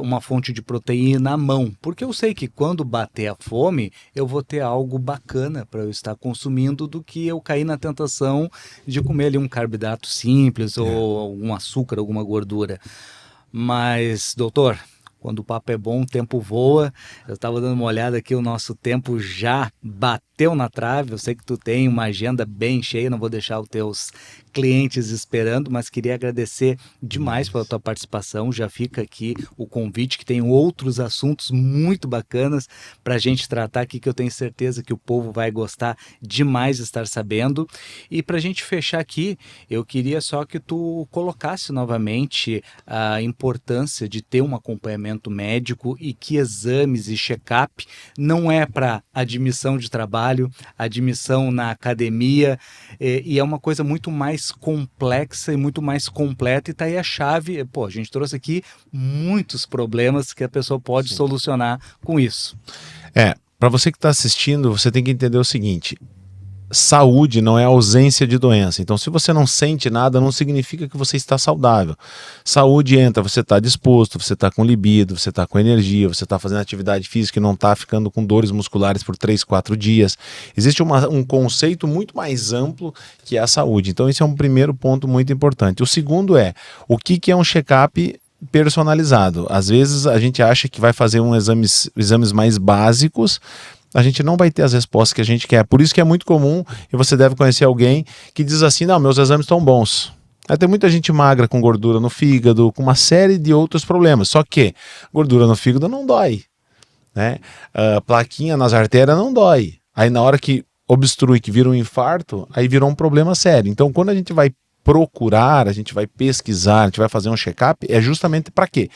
uma fonte de proteína à mão, porque eu sei que quando bater a fome, eu vou ter algo bacana para eu estar consumindo do que eu cair na tentação de comer ali um carboidrato simples ou algum açúcar, alguma gordura. Mas, doutor, quando o papo é bom, o tempo voa. Eu estava dando uma olhada aqui, o nosso tempo já bateu na trave. Eu sei que tu tem uma agenda bem cheia, não vou deixar os teus clientes esperando, mas queria agradecer demais pela tua participação. Já fica aqui o convite, que tem outros assuntos muito bacanas para a gente tratar aqui, que eu tenho certeza que o povo vai gostar demais de estar sabendo. E para a gente fechar aqui, eu queria só que tu colocasse novamente a importância de ter um acompanhamento médico e que exames e check-up não é para admissão de trabalho, admissão na academia, e é uma coisa muito mais complexa e muito mais completa, e tá aí a chave. Pô, a gente trouxe aqui muitos problemas que a pessoa pode solucionar com isso. Para você que está assistindo, você tem que entender o seguinte: saúde não é ausência de doença. Então, se você não sente nada, não significa que você está saudável. Saúde entra, você está disposto, você está com libido, você está com energia, você está fazendo atividade física e não está ficando com dores musculares por 3, 4 dias. Existe um conceito muito mais amplo que é a saúde. Então, esse é um primeiro ponto muito importante. O segundo é, o que é um check-up personalizado? Às vezes a gente acha que vai fazer exames mais básicos, a gente não vai ter as respostas que a gente quer. Por isso que é muito comum, e você deve conhecer alguém que diz assim: não, meus exames estão bons. Tem muita gente magra com gordura no fígado, com uma série de outros problemas. Só que gordura no fígado não dói, né? Plaquinha nas artérias não dói. Aí na hora que obstrui, que vira um infarto, aí virou um problema sério. Então, quando a gente vai procurar, a gente vai pesquisar, a gente vai fazer um check-up, é justamente para quê?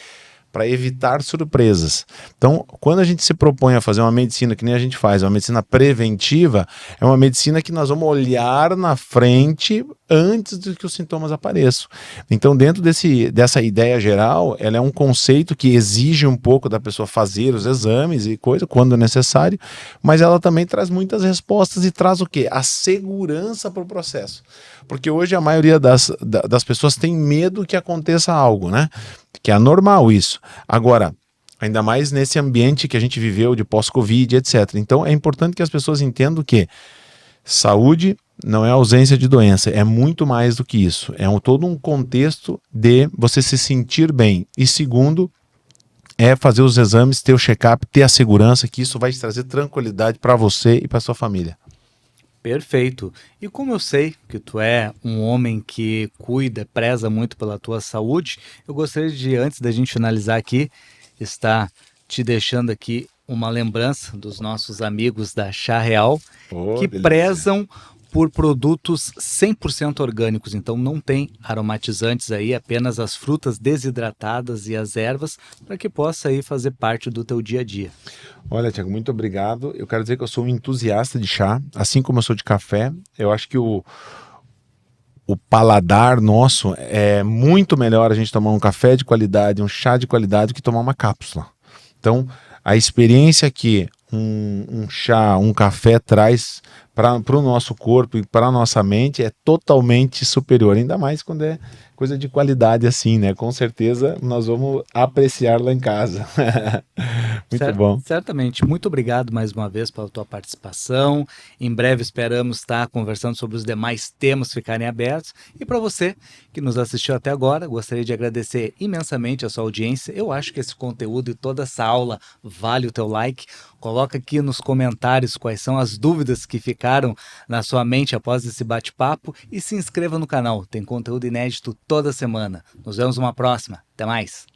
Para evitar surpresas. Então, quando a gente se propõe a fazer uma medicina que nem a gente faz, uma medicina preventiva, é uma medicina que nós vamos olhar na frente antes de que os sintomas apareçam. Então, dentro dessa ideia geral, ela é um conceito que exige um pouco da pessoa fazer os exames e coisa, quando necessário, mas ela também traz muitas respostas e traz o quê? A segurança para o processo. Porque hoje a maioria das pessoas tem medo que aconteça algo, né? Que é normal isso. Agora, ainda mais nesse ambiente que a gente viveu de pós-Covid, etc. Então, é importante que as pessoas entendam que saúde não é ausência de doença, é muito mais do que isso. É todo um contexto de você se sentir bem. E segundo, é fazer os exames, ter o check-up, ter a segurança, que isso vai te trazer tranquilidade para você e para sua família. Perfeito. E como eu sei que tu é um homem que cuida, preza muito pela tua saúde, eu gostaria de, antes da gente finalizar aqui, estar te deixando aqui uma lembrança dos nossos amigos da Chá Real, que delícia. prezam por produtos 100% orgânicos. Então não tem aromatizantes aí, apenas as frutas desidratadas e as ervas, para que possa aí fazer parte do teu dia a dia. Olha, Tiago, muito obrigado. Eu quero dizer que eu sou um entusiasta de chá, assim como eu sou de café. Eu acho que o paladar nosso é muito melhor a gente tomar um café de qualidade, um chá de qualidade, do que tomar uma cápsula. Então, a experiência que um chá, um café traz para o nosso corpo e para a nossa mente é totalmente superior, ainda mais quando é coisa de qualidade assim, né? Com certeza nós vamos apreciar lá em casa. Muito bom. Certamente. Muito obrigado mais uma vez pela tua participação. Em breve esperamos estar conversando sobre os demais temas ficarem abertos. E para você que nos assistiu até agora, gostaria de agradecer imensamente a sua audiência. Eu acho que esse conteúdo e toda essa aula vale o teu like. Coloca aqui nos comentários quais são as dúvidas que ficaram na sua mente após esse bate-papo e se inscreva no canal. Tem conteúdo inédito toda semana. Nos vemos numa próxima. Até mais!